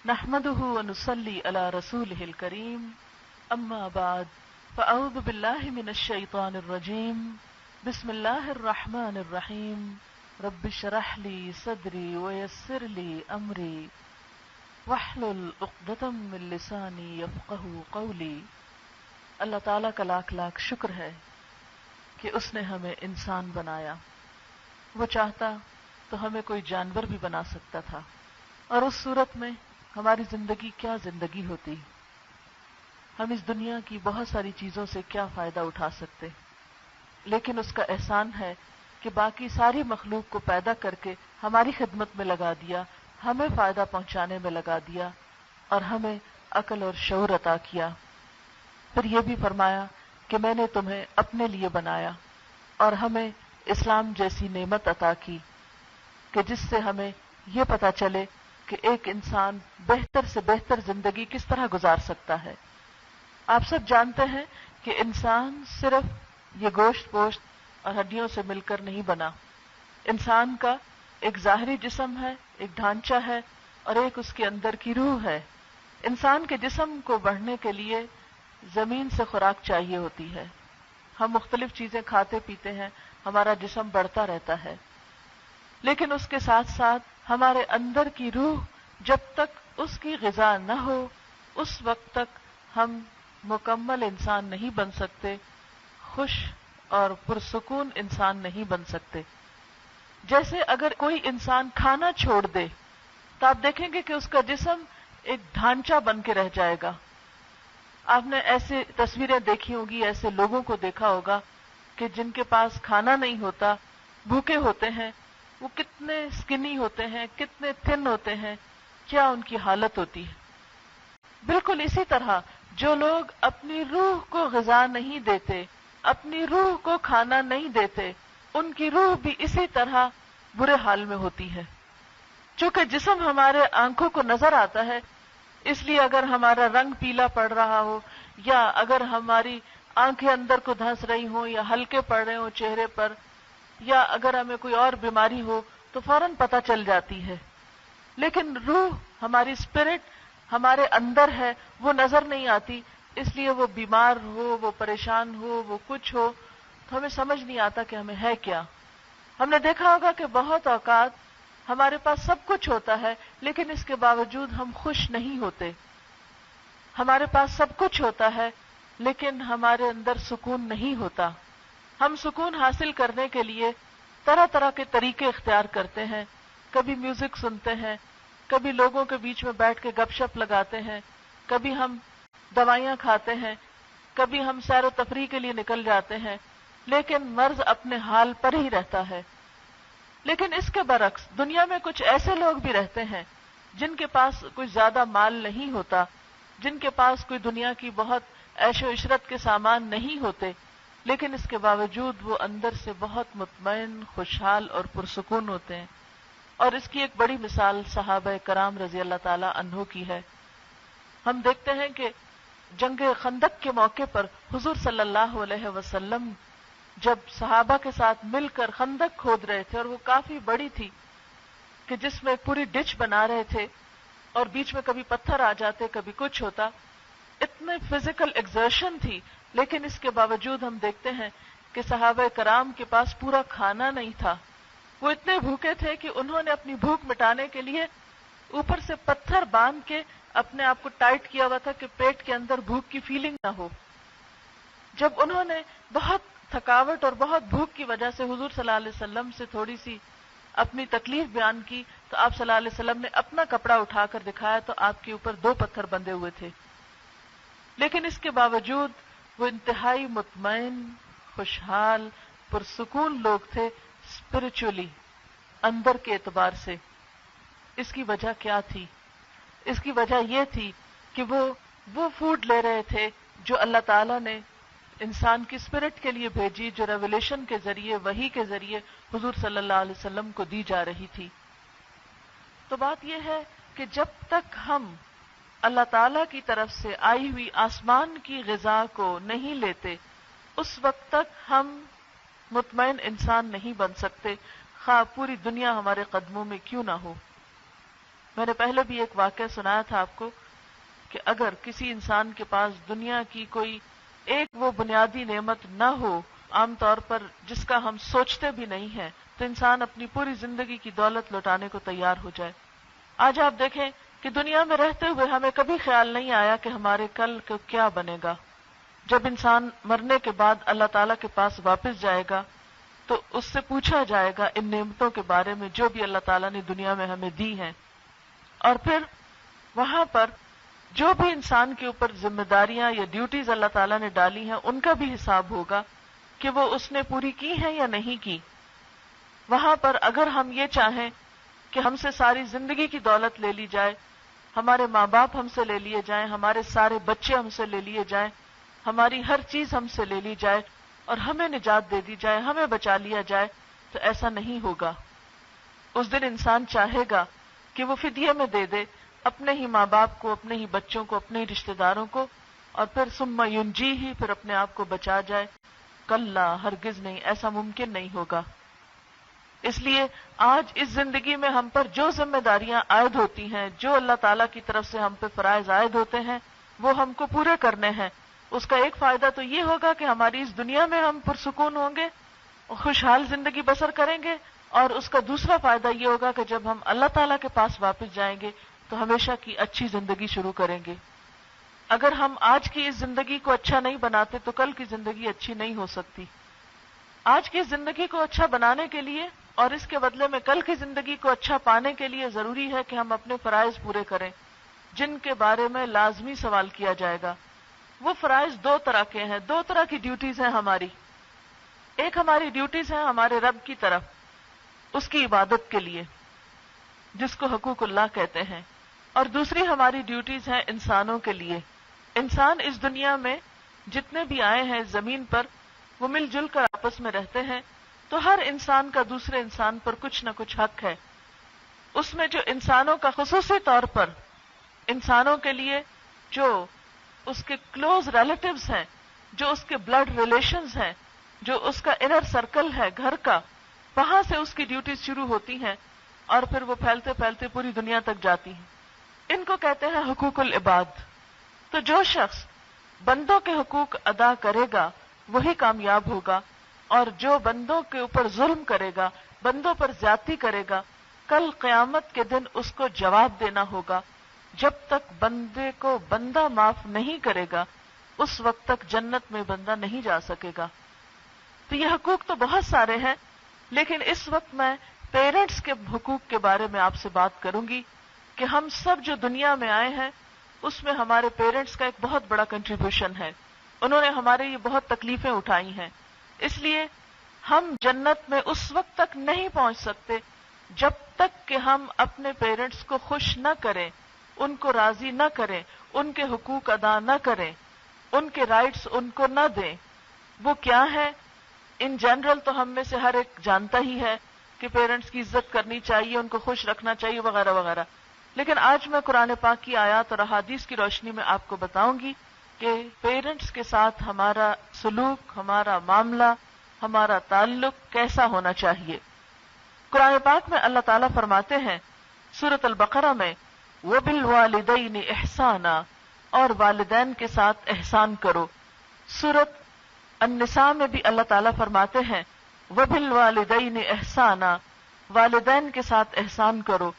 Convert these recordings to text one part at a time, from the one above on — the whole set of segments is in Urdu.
نحمده ونصلي على رسوله الكريم اما بعد فاعوذ بالله من الشيطان الرجيم بسم الله الرحمن الرحيم رب اشرح لي صدري ويسر لي امري واحلل عقدة من لساني يفقهوا قولي۔ اللہ تعالیٰ کا لاکھ لاکھ شکر ہے کہ اس نے ہمیں انسان بنایا۔ وہ چاہتا تو ہمیں کوئی جانور بھی بنا سکتا تھا، اور اس صورت میں ہماری زندگی کیا زندگی ہوتی، ہم اس دنیا کی بہت ساری چیزوں سے کیا فائدہ اٹھا سکتے۔ لیکن اس کا احسان ہے کہ باقی ساری مخلوق کو پیدا کر کے ہماری خدمت میں لگا دیا، ہمیں فائدہ پہنچانے میں لگا دیا، اور ہمیں عقل اور شعور عطا کیا۔ پھر یہ بھی فرمایا کہ میں نے تمہیں اپنے لیے بنایا، اور ہمیں اسلام جیسی نعمت عطا کی کہ جس سے ہمیں یہ پتہ چلے کہ ایک انسان بہتر سے بہتر زندگی کس طرح گزار سکتا ہے۔ آپ سب جانتے ہیں کہ انسان صرف یہ گوشت پوشت اور ہڈیوں سے مل کر نہیں بنا۔ انسان کا ایک ظاہری جسم ہے، ایک ڈھانچہ ہے، اور ایک اس کے اندر کی روح ہے۔ انسان کے جسم کو بڑھنے کے لیے زمین سے خوراک چاہیے ہوتی ہے۔ ہم مختلف چیزیں کھاتے پیتے ہیں، ہمارا جسم بڑھتا رہتا ہے، لیکن اس کے ساتھ ساتھ ہمارے اندر کی روح جب تک اس کی غذا نہ ہو اس وقت تک ہم مکمل انسان نہیں بن سکتے، خوش اور پرسکون انسان نہیں بن سکتے۔ جیسے اگر کوئی انسان کھانا چھوڑ دے تو آپ دیکھیں گے کہ اس کا جسم ایک ڈھانچہ بن کے رہ جائے گا۔ آپ نے ایسے تصویریں دیکھی ہوگی، ایسے لوگوں کو دیکھا ہوگا کہ جن کے پاس کھانا نہیں ہوتا، بھوکے ہوتے ہیں، وہ کتنے سکنی ہوتے ہیں، کتنے تھن ہوتے ہیں، کیا ان کی حالت ہوتی ہے۔ بالکل اسی طرح جو لوگ اپنی روح کو غذا نہیں دیتے، اپنی روح کو کھانا نہیں دیتے، ان کی روح بھی اسی طرح برے حال میں ہوتی ہے۔ چونکہ جسم ہمارے آنکھوں کو نظر آتا ہے، اس لیے اگر ہمارا رنگ پیلا پڑ رہا ہو، یا اگر ہماری آنکھیں اندر کو دھنس رہی ہوں، یا ہلکے پڑ رہے ہوں چہرے پر، یا اگر ہمیں کوئی اور بیماری ہو تو فوراً پتہ چل جاتی ہے۔ لیکن روح، ہماری اسپرٹ ہمارے اندر ہے، وہ نظر نہیں آتی، اس لیے وہ بیمار ہو، وہ پریشان ہو، وہ کچھ ہو تو ہمیں سمجھ نہیں آتا کہ ہمیں ہے کیا۔ ہم نے دیکھا ہوگا کہ بہت اوقات ہمارے پاس سب کچھ ہوتا ہے، لیکن اس کے باوجود ہم خوش نہیں ہوتے۔ ہمارے پاس سب کچھ ہوتا ہے، لیکن ہمارے اندر سکون نہیں ہوتا۔ ہم سکون حاصل کرنے کے لیے طرح طرح کے طریقے اختیار کرتے ہیں، کبھی میوزک سنتے ہیں، کبھی لوگوں کے بیچ میں بیٹھ کے گپ شپ لگاتے ہیں، کبھی ہم دوائیاں کھاتے ہیں، کبھی ہم سیر و تفریح کے لیے نکل جاتے ہیں، لیکن مرض اپنے حال پر ہی رہتا ہے۔ لیکن اس کے برعکس دنیا میں کچھ ایسے لوگ بھی رہتے ہیں جن کے پاس کوئی زیادہ مال نہیں ہوتا، جن کے پاس کوئی دنیا کی بہت عیش و عشرت کے سامان نہیں ہوتے، لیکن اس کے باوجود وہ اندر سے بہت مطمئن، خوشحال اور پرسکون ہوتے ہیں۔ اور اس کی ایک بڑی مثال صحابہ کرام رضی اللہ تعالی عنہ کی ہے۔ ہم دیکھتے ہیں کہ جنگ خندق کے موقع پر حضور صلی اللہ علیہ وسلم جب صحابہ کے ساتھ مل کر خندق کھود رہے تھے، اور وہ کافی بڑی تھی کہ جس میں پوری ڈچ بنا رہے تھے، اور بیچ میں کبھی پتھر آ جاتے، کبھی کچھ ہوتا، اتنے فزیکل ایگزرشن تھی، لیکن اس کے باوجود ہم دیکھتے ہیں کہ صحابہ کرام کے پاس پورا کھانا نہیں تھا۔ وہ اتنے بھوکے تھے کہ انہوں نے اپنی بھوک مٹانے کے لیے اوپر سے پتھر باندھ کے اپنے آپ کو ٹائٹ کیا ہوا تھا کہ پیٹ کے اندر بھوک کی فیلنگ نہ ہو۔ جب انہوں نے بہت تھکاوٹ اور بہت بھوک کی وجہ سے حضور صلی اللہ علیہ وسلم سے تھوڑی سی اپنی تکلیف بیان کی، تو آپ صلی اللہ علیہ وسلم نے اپنا کپڑا اٹھا کر دکھایا تو آپ کے اوپر 2 پتھر بندھے ہوئے تھے۔ لیکن اس کے باوجود وہ انتہائی مطمئن، خوشحال، پرسکون لوگ تھے اسپرچولی، اندر کے اعتبار سے۔ اس کی وجہ کیا تھی؟ اس کی وجہ یہ تھی کہ وہ فوڈ لے رہے تھے جو اللہ تعالیٰ نے انسان کی اسپرٹ کے لیے بھیجی، جو ریولیشن کے ذریعے، وحی کے ذریعے حضور صلی اللہ علیہ وسلم کو دی جا رہی تھی۔ تو بات یہ ہے کہ جب تک ہم اللہ تعالیٰ کی طرف سے آئی ہوئی آسمان کی غذا کو نہیں لیتے، اس وقت تک ہم مطمئن انسان نہیں بن سکتے، خواہ پوری دنیا ہمارے قدموں میں کیوں نہ ہو۔ میں نے پہلے بھی ایک واقعہ سنایا تھا آپ کو کہ اگر کسی انسان کے پاس دنیا کی کوئی ایک وہ بنیادی نعمت نہ ہو عام طور پر جس کا ہم سوچتے بھی نہیں ہیں، تو انسان اپنی پوری زندگی کی دولت لوٹانے کو تیار ہو جائے۔ آج آپ دیکھیں کہ دنیا میں رہتے ہوئے ہمیں کبھی خیال نہیں آیا کہ ہمارے کل کو کیا بنے گا۔ جب انسان مرنے کے بعد اللہ تعالیٰ کے پاس واپس جائے گا تو اس سے پوچھا جائے گا ان نعمتوں کے بارے میں جو بھی اللہ تعالیٰ نے دنیا میں ہمیں دی ہیں، اور پھر وہاں پر جو بھی انسان کے اوپر ذمہ داریاں یا ڈیوٹیز اللہ تعالیٰ نے ڈالی ہیں ان کا بھی حساب ہوگا کہ وہ اس نے پوری کی ہیں یا نہیں کی۔ وہاں پر اگر ہم یہ چاہیں کہ ہم سے ساری زندگی کی دولت لے لی جائے، ہمارے ماں باپ ہم سے لے لیے جائیں، ہمارے سارے بچے ہم سے لے لیے جائیں، ہماری ہر چیز ہم سے لے لی جائے اور ہمیں نجات دے دی جائے، ہمیں بچا لیا جائے، تو ایسا نہیں ہوگا۔ اس دن انسان چاہے گا کہ وہ فدیے میں دے دے اپنے ہی ماں باپ کو، اپنے ہی بچوں کو، اپنے ہی رشتہ داروں کو، اور پھر ثم ینجیہ، پھر اپنے آپ کو بچا جائے۔ کلا، ہرگز نہیں، ایسا ممکن نہیں ہوگا۔ اس لیے آج اس زندگی میں ہم پر جو ذمہ داریاں عائد ہوتی ہیں، جو اللہ تعالیٰ کی طرف سے ہم پہ فرائض عائد ہوتے ہیں، وہ ہم کو پورے کرنے ہیں۔ اس کا ایک فائدہ تو یہ ہوگا کہ ہماری اس دنیا میں ہم پرسکون ہوں گے، خوشحال زندگی بسر کریں گے، اور اس کا دوسرا فائدہ یہ ہوگا کہ جب ہم اللہ تعالیٰ کے پاس واپس جائیں گے تو ہمیشہ کی اچھی زندگی شروع کریں گے۔ اگر ہم آج کی اس زندگی کو اچھا نہیں بناتے تو کل کی زندگی اچھی نہیں ہو سکتی۔ آج کی زندگی کو اچھا بنانے کے لیے اور اس کے بدلے میں کل کی زندگی کو اچھا پانے کے لیے ضروری ہے کہ ہم اپنے فرائض پورے کریں جن کے بارے میں لازمی سوال کیا جائے گا۔ وہ فرائض دو طرح کے ہیں، دو طرح کی ڈیوٹیز ہیں ہماری۔ ایک ہماری ڈیوٹیز ہیں ہمارے رب کی طرف، اس کی عبادت کے لیے، جس کو حقوق اللہ کہتے ہیں، اور دوسری ہماری ڈیوٹیز ہیں انسانوں کے لیے۔ انسان اس دنیا میں جتنے بھی آئے ہیں زمین پر، وہ مل جل کر آپس میں رہتے ہیں، تو ہر انسان کا دوسرے انسان پر کچھ نہ کچھ حق ہے۔ اس میں جو انسانوں کا خصوصی طور پر انسانوں کے لیے جو اس کے کلوز ریلیٹیوز ہیں، جو اس کے بلڈ ریلیشنز ہیں، جو اس کا انر سرکل ہے گھر کا، وہاں سے اس کی ڈیوٹیز شروع ہوتی ہیں اور پھر وہ پھیلتے پھیلتے پوری دنیا تک جاتی ہیں۔ ان کو کہتے ہیں حقوق العباد۔ تو جو شخص بندوں کے حقوق ادا کرے گا وہی کامیاب ہوگا، اور جو بندوں کے اوپر ظلم کرے گا، بندوں پر زیادتی کرے گا، کل قیامت کے دن اس کو جواب دینا ہوگا۔ جب تک بندے کو بندہ معاف نہیں کرے گا اس وقت تک جنت میں بندہ نہیں جا سکے گا۔ تو یہ حقوق تو بہت سارے ہیں، لیکن اس وقت میں پیرنٹس کے حقوق کے بارے میں آپ سے بات کروں گی کہ ہم سب جو دنیا میں آئے ہیں اس میں ہمارے پیرنٹس کا ایک بہت بڑا کنٹریبیوشن ہے۔ انہوں نے ہمارے یہ بہت تکلیفیں اٹھائی ہیں، اس لیے ہم جنت میں اس وقت تک نہیں پہنچ سکتے جب تک کہ ہم اپنے پیرنٹس کو خوش نہ کریں، ان کو راضی نہ کریں، ان کے حقوق ادا نہ کریں، ان کے رائٹس ان کو نہ دیں۔ وہ کیا ہے؟ ان جنرل تو ہم میں سے ہر ایک جانتا ہی ہے کہ پیرنٹس کی عزت کرنی چاہیے، ان کو خوش رکھنا چاہیے، وغیرہ وغیرہ۔ لیکن آج میں قرآن پاک کی آیات اور احادیث کی روشنی میں آپ کو بتاؤں گی کہ پیرنٹس کے ساتھ ہمارا سلوک، ہمارا معاملہ، ہمارا تعلق کیسا ہونا چاہیے۔ قرآن پاک میں اللہ تعالیٰ فرماتے ہیں سورۃ البقرہ میں، وَبِالْوَالِدَيْنِ إِحْسَانًا، اور والدین کے ساتھ احسان کرو۔ سورۃ النساء میں بھی اللہ تعالیٰ فرماتے ہیں وَبِالْوَالِدَيْنِ إِحْسَانًا، والدین کے ساتھ احسان کرو۔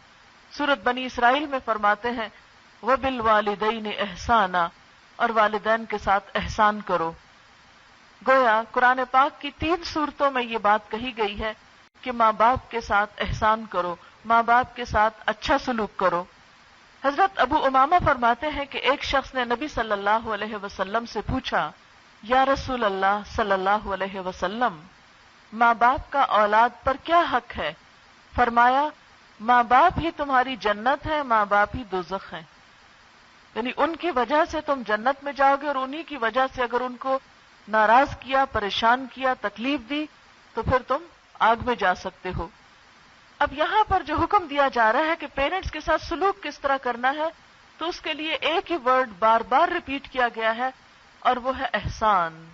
سورۃ بنی اسرائیل میں فرماتے ہیں وَبِالْوَالِدَيْنِ إِحْسَانًا، اور والدین کے ساتھ احسان کرو۔ گویا قرآن پاک کی 3 سورتوں میں یہ بات کہی گئی ہے کہ ماں باپ کے ساتھ احسان کرو، ماں باپ کے ساتھ اچھا سلوک کرو۔ حضرت ابو امامہ فرماتے ہیں کہ ایک شخص نے نبی صلی اللہ علیہ وسلم سے پوچھا، یا رسول اللہ صلی اللہ علیہ وسلم، ماں باپ کا اولاد پر کیا حق ہے؟ فرمایا، ماں باپ ہی تمہاری جنت ہے، ماں باپ ہی دوزخ ہیں۔ یعنی ان کی وجہ سے تم جنت میں جاؤ گے، اور انہی کی وجہ سے اگر ان کو ناراض کیا، پریشان کیا، تکلیف دی تو پھر تم آگ میں جا سکتے ہو۔ اب یہاں پر جو حکم دیا جا رہا ہے کہ پیرنٹس کے ساتھ سلوک کس طرح کرنا ہے، تو اس کے لیے ایک ہی ورڈ بار بار ریپیٹ کیا گیا ہے، اور وہ ہے احسان۔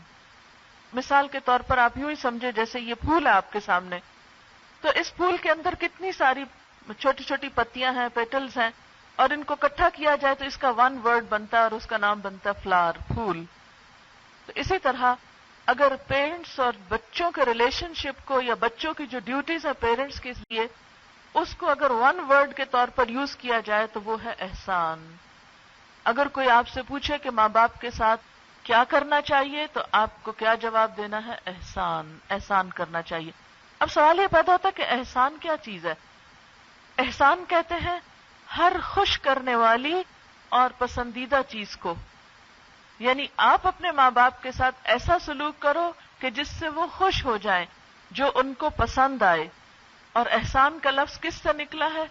مثال کے طور پر آپ یوں ہی سمجھے جیسے یہ پھول ہے آپ کے سامنے، تو اس پھول کے اندر کتنی ساری چھوٹی چھوٹی پتیاں ہیں، پیٹلز ہیں، اور ان کو اکٹھا کیا جائے تو اس کا ون ورڈ بنتا ہے اور اس کا نام بنتا ہے فلاور، پھول. تو اسی طرح اگر پیرنٹس اور بچوں کے ریلیشن شپ کو یا بچوں کی جو ڈیوٹیز ہیں پیرنٹس کے لیے، اس کو اگر ون ورڈ کے طور پر یوز کیا جائے تو وہ ہے احسان. اگر کوئی آپ سے پوچھے کہ ماں باپ کے ساتھ کیا کرنا چاہیے تو آپ کو کیا جواب دینا ہے؟ احسان، احسان کرنا چاہیے. اب سوال یہ پیدا ہوتا ہے کہ احسان کیا چیز ہے؟ احسان کہتے ہیں ہر خوش کرنے والی اور پسندیدہ چیز کو. یعنی آپ اپنے ماں باپ کے ساتھ ایسا سلوک کرو کہ جس سے وہ خوش ہو جائیں، جو ان کو پسند آئے. اور احسان کا لفظ کس سے نکلا ہے؟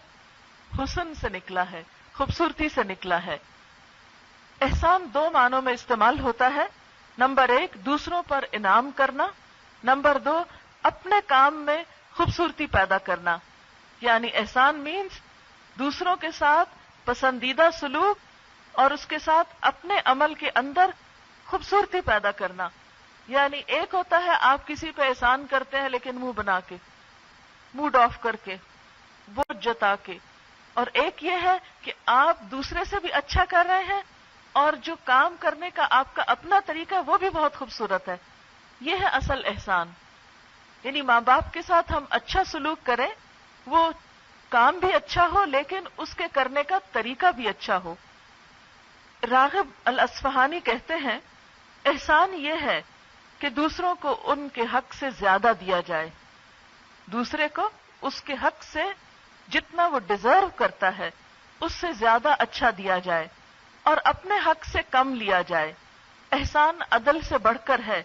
حسن سے نکلا ہے، خوبصورتی سے نکلا ہے. احسان دو معنوں میں استعمال ہوتا ہے. نمبر 1 دوسروں پر انعام کرنا، نمبر 2 اپنے کام میں خوبصورتی پیدا کرنا. یعنی احسان مینز دوسروں کے ساتھ پسندیدہ سلوک اور اس کے ساتھ اپنے عمل کے اندر خوبصورتی پیدا کرنا. یعنی ایک ہوتا ہے آپ کسی پہ احسان کرتے ہیں لیکن منہ بنا کے، موڈ آف کر کے، بوجھ جتا کے، اور ایک یہ ہے کہ آپ دوسرے سے بھی اچھا کر رہے ہیں اور جو کام کرنے کا آپ کا اپنا طریقہ ہے وہ بھی بہت خوبصورت ہے. یہ ہے اصل احسان. یعنی ماں باپ کے ساتھ ہم اچھا سلوک کریں، وہ کام بھی اچھا ہو لیکن اس کے کرنے کا طریقہ بھی اچھا ہو. راغب الاصفہانی کہتے ہیں احسان یہ ہے کہ دوسروں کو ان کے حق سے زیادہ دیا جائے، دوسرے کو اس کے حق سے جتنا وہ ڈیزرو کرتا ہے اس سے زیادہ اچھا دیا جائے اور اپنے حق سے کم لیا جائے. احسان عدل سے بڑھ کر ہے،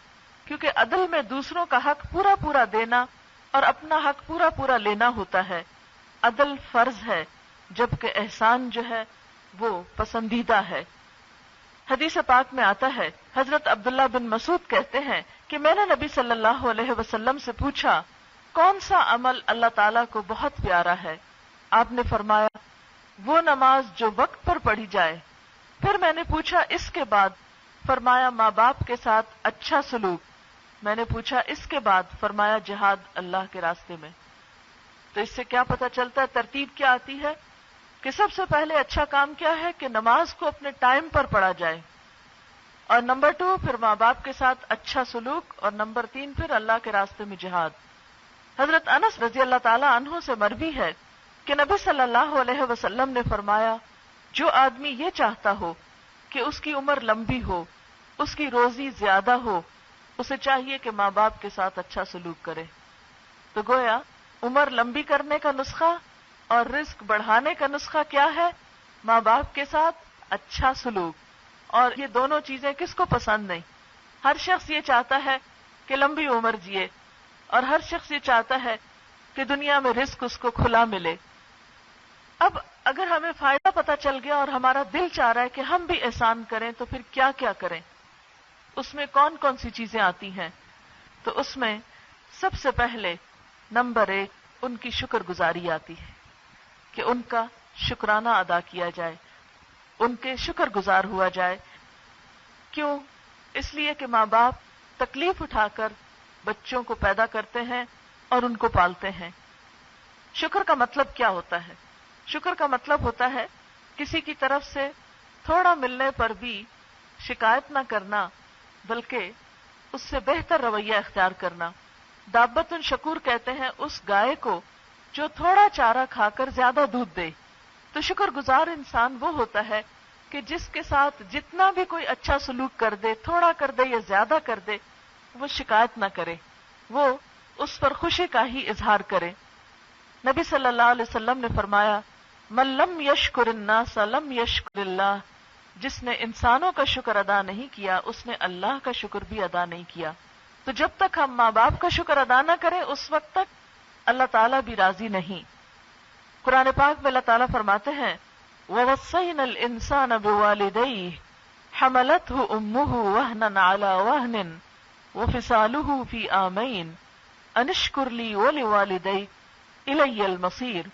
کیونکہ عدل میں دوسروں کا حق پورا پورا دینا اور اپنا حق پورا پورا لینا ہوتا ہے. عدل فرض ہے جبکہ احسان جو ہے وہ پسندیدہ ہے. حدیث پاک میں آتا ہے، حضرت عبداللہ بن مسعود کہتے ہیں کہ میں نے نبی صلی اللہ علیہ وسلم سے پوچھا کون سا عمل اللہ تعالیٰ کو بہت پیارا ہے؟ آپ نے فرمایا وہ نماز جو وقت پر پڑھی جائے. پھر میں نے پوچھا اس کے بعد؟ فرمایا ماں باپ کے ساتھ اچھا سلوک. میں نے پوچھا اس کے بعد؟ فرمایا جہاد اللہ کے راستے میں. تو اس سے کیا پتہ چلتا ہے؟ ترتیب کیا آتی ہے کہ سب سے پہلے اچھا کام کیا ہے کہ نماز کو اپنے ٹائم پر پڑھا جائے، اور نمبر 2 پھر ماں باپ کے ساتھ اچھا سلوک، اور نمبر 3 پھر اللہ کے راستے میں جہاد. حضرت انس رضی اللہ تعالی عنہ سے مروی ہے کہ نبی صلی اللہ علیہ وسلم نے فرمایا جو آدمی یہ چاہتا ہو کہ اس کی عمر لمبی ہو، اس کی روزی زیادہ ہو، اسے چاہیے کہ ماں باپ کے ساتھ اچھا سلوک کرے. تو گویا عمر لمبی کرنے کا نسخہ اور رزق بڑھانے کا نسخہ کیا ہے؟ ماں باپ کے ساتھ اچھا سلوک. اور یہ دونوں چیزیں کس کو پسند نہیں؟ ہر شخص یہ چاہتا ہے کہ لمبی عمر جیے، اور ہر شخص یہ چاہتا ہے کہ دنیا میں رزق اس کو کھلا ملے. اب اگر ہمیں فائدہ پتہ چل گیا اور ہمارا دل چاہ رہا ہے کہ ہم بھی احسان کریں تو پھر کیا کیا کریں؟ اس میں کون کون سی چیزیں آتی ہیں؟ تو اس میں سب سے پہلے نمبر 1 ان کی شکر گزاری آتی ہے کہ ان کا شکرانہ ادا کیا جائے، ان کے شکر گزار ہوا جائے. کیوں؟ اس لیے کہ ماں باپ تکلیف اٹھا کر بچوں کو پیدا کرتے ہیں اور ان کو پالتے ہیں. شکر کا مطلب کیا ہوتا ہے؟ شکر کا مطلب ہوتا ہے کسی کی طرف سے تھوڑا ملنے پر بھی شکایت نہ کرنا، بلکہ اس سے بہتر رویہ اختیار کرنا. دابت شکور کہتے ہیں اس گائے کو جو تھوڑا چارہ کھا کر زیادہ دودھ دے. تو شکر گزار انسان وہ ہوتا ہے کہ جس کے ساتھ جتنا بھی کوئی اچھا سلوک کر دے، تھوڑا کر دے یا زیادہ کر دے، وہ شکایت نہ کرے، وہ اس پر خوشی کا ہی اظہار کرے. نبی صلی اللہ علیہ وسلم نے فرمایا من لم یشکر الناس لم یشکر اللہ، جس نے انسانوں کا شکر ادا نہیں کیا اس نے اللہ کا شکر بھی ادا نہیں کیا. تو جب تک ہم ماں باپ کا شکر ادا نہ کریں اس وقت تک اللہ تعالیٰ بھی راضی نہیں. قرآن پاک میں اللہ تعالیٰ فرماتے ہیں وَوَصَّيْنَا الْإِنسَانَ بِوَالِدَيْهِ حَمَلَتْهُ أُمُّهُ وَهْنًا عَلَى وَهْنٍ وَفِصَالُهُ فِي عَامَيْنِ أَنِ اشْكُرْ لِي وَلِوَالِدَيْكَ إِلَيَّ الْمَصِيرُ.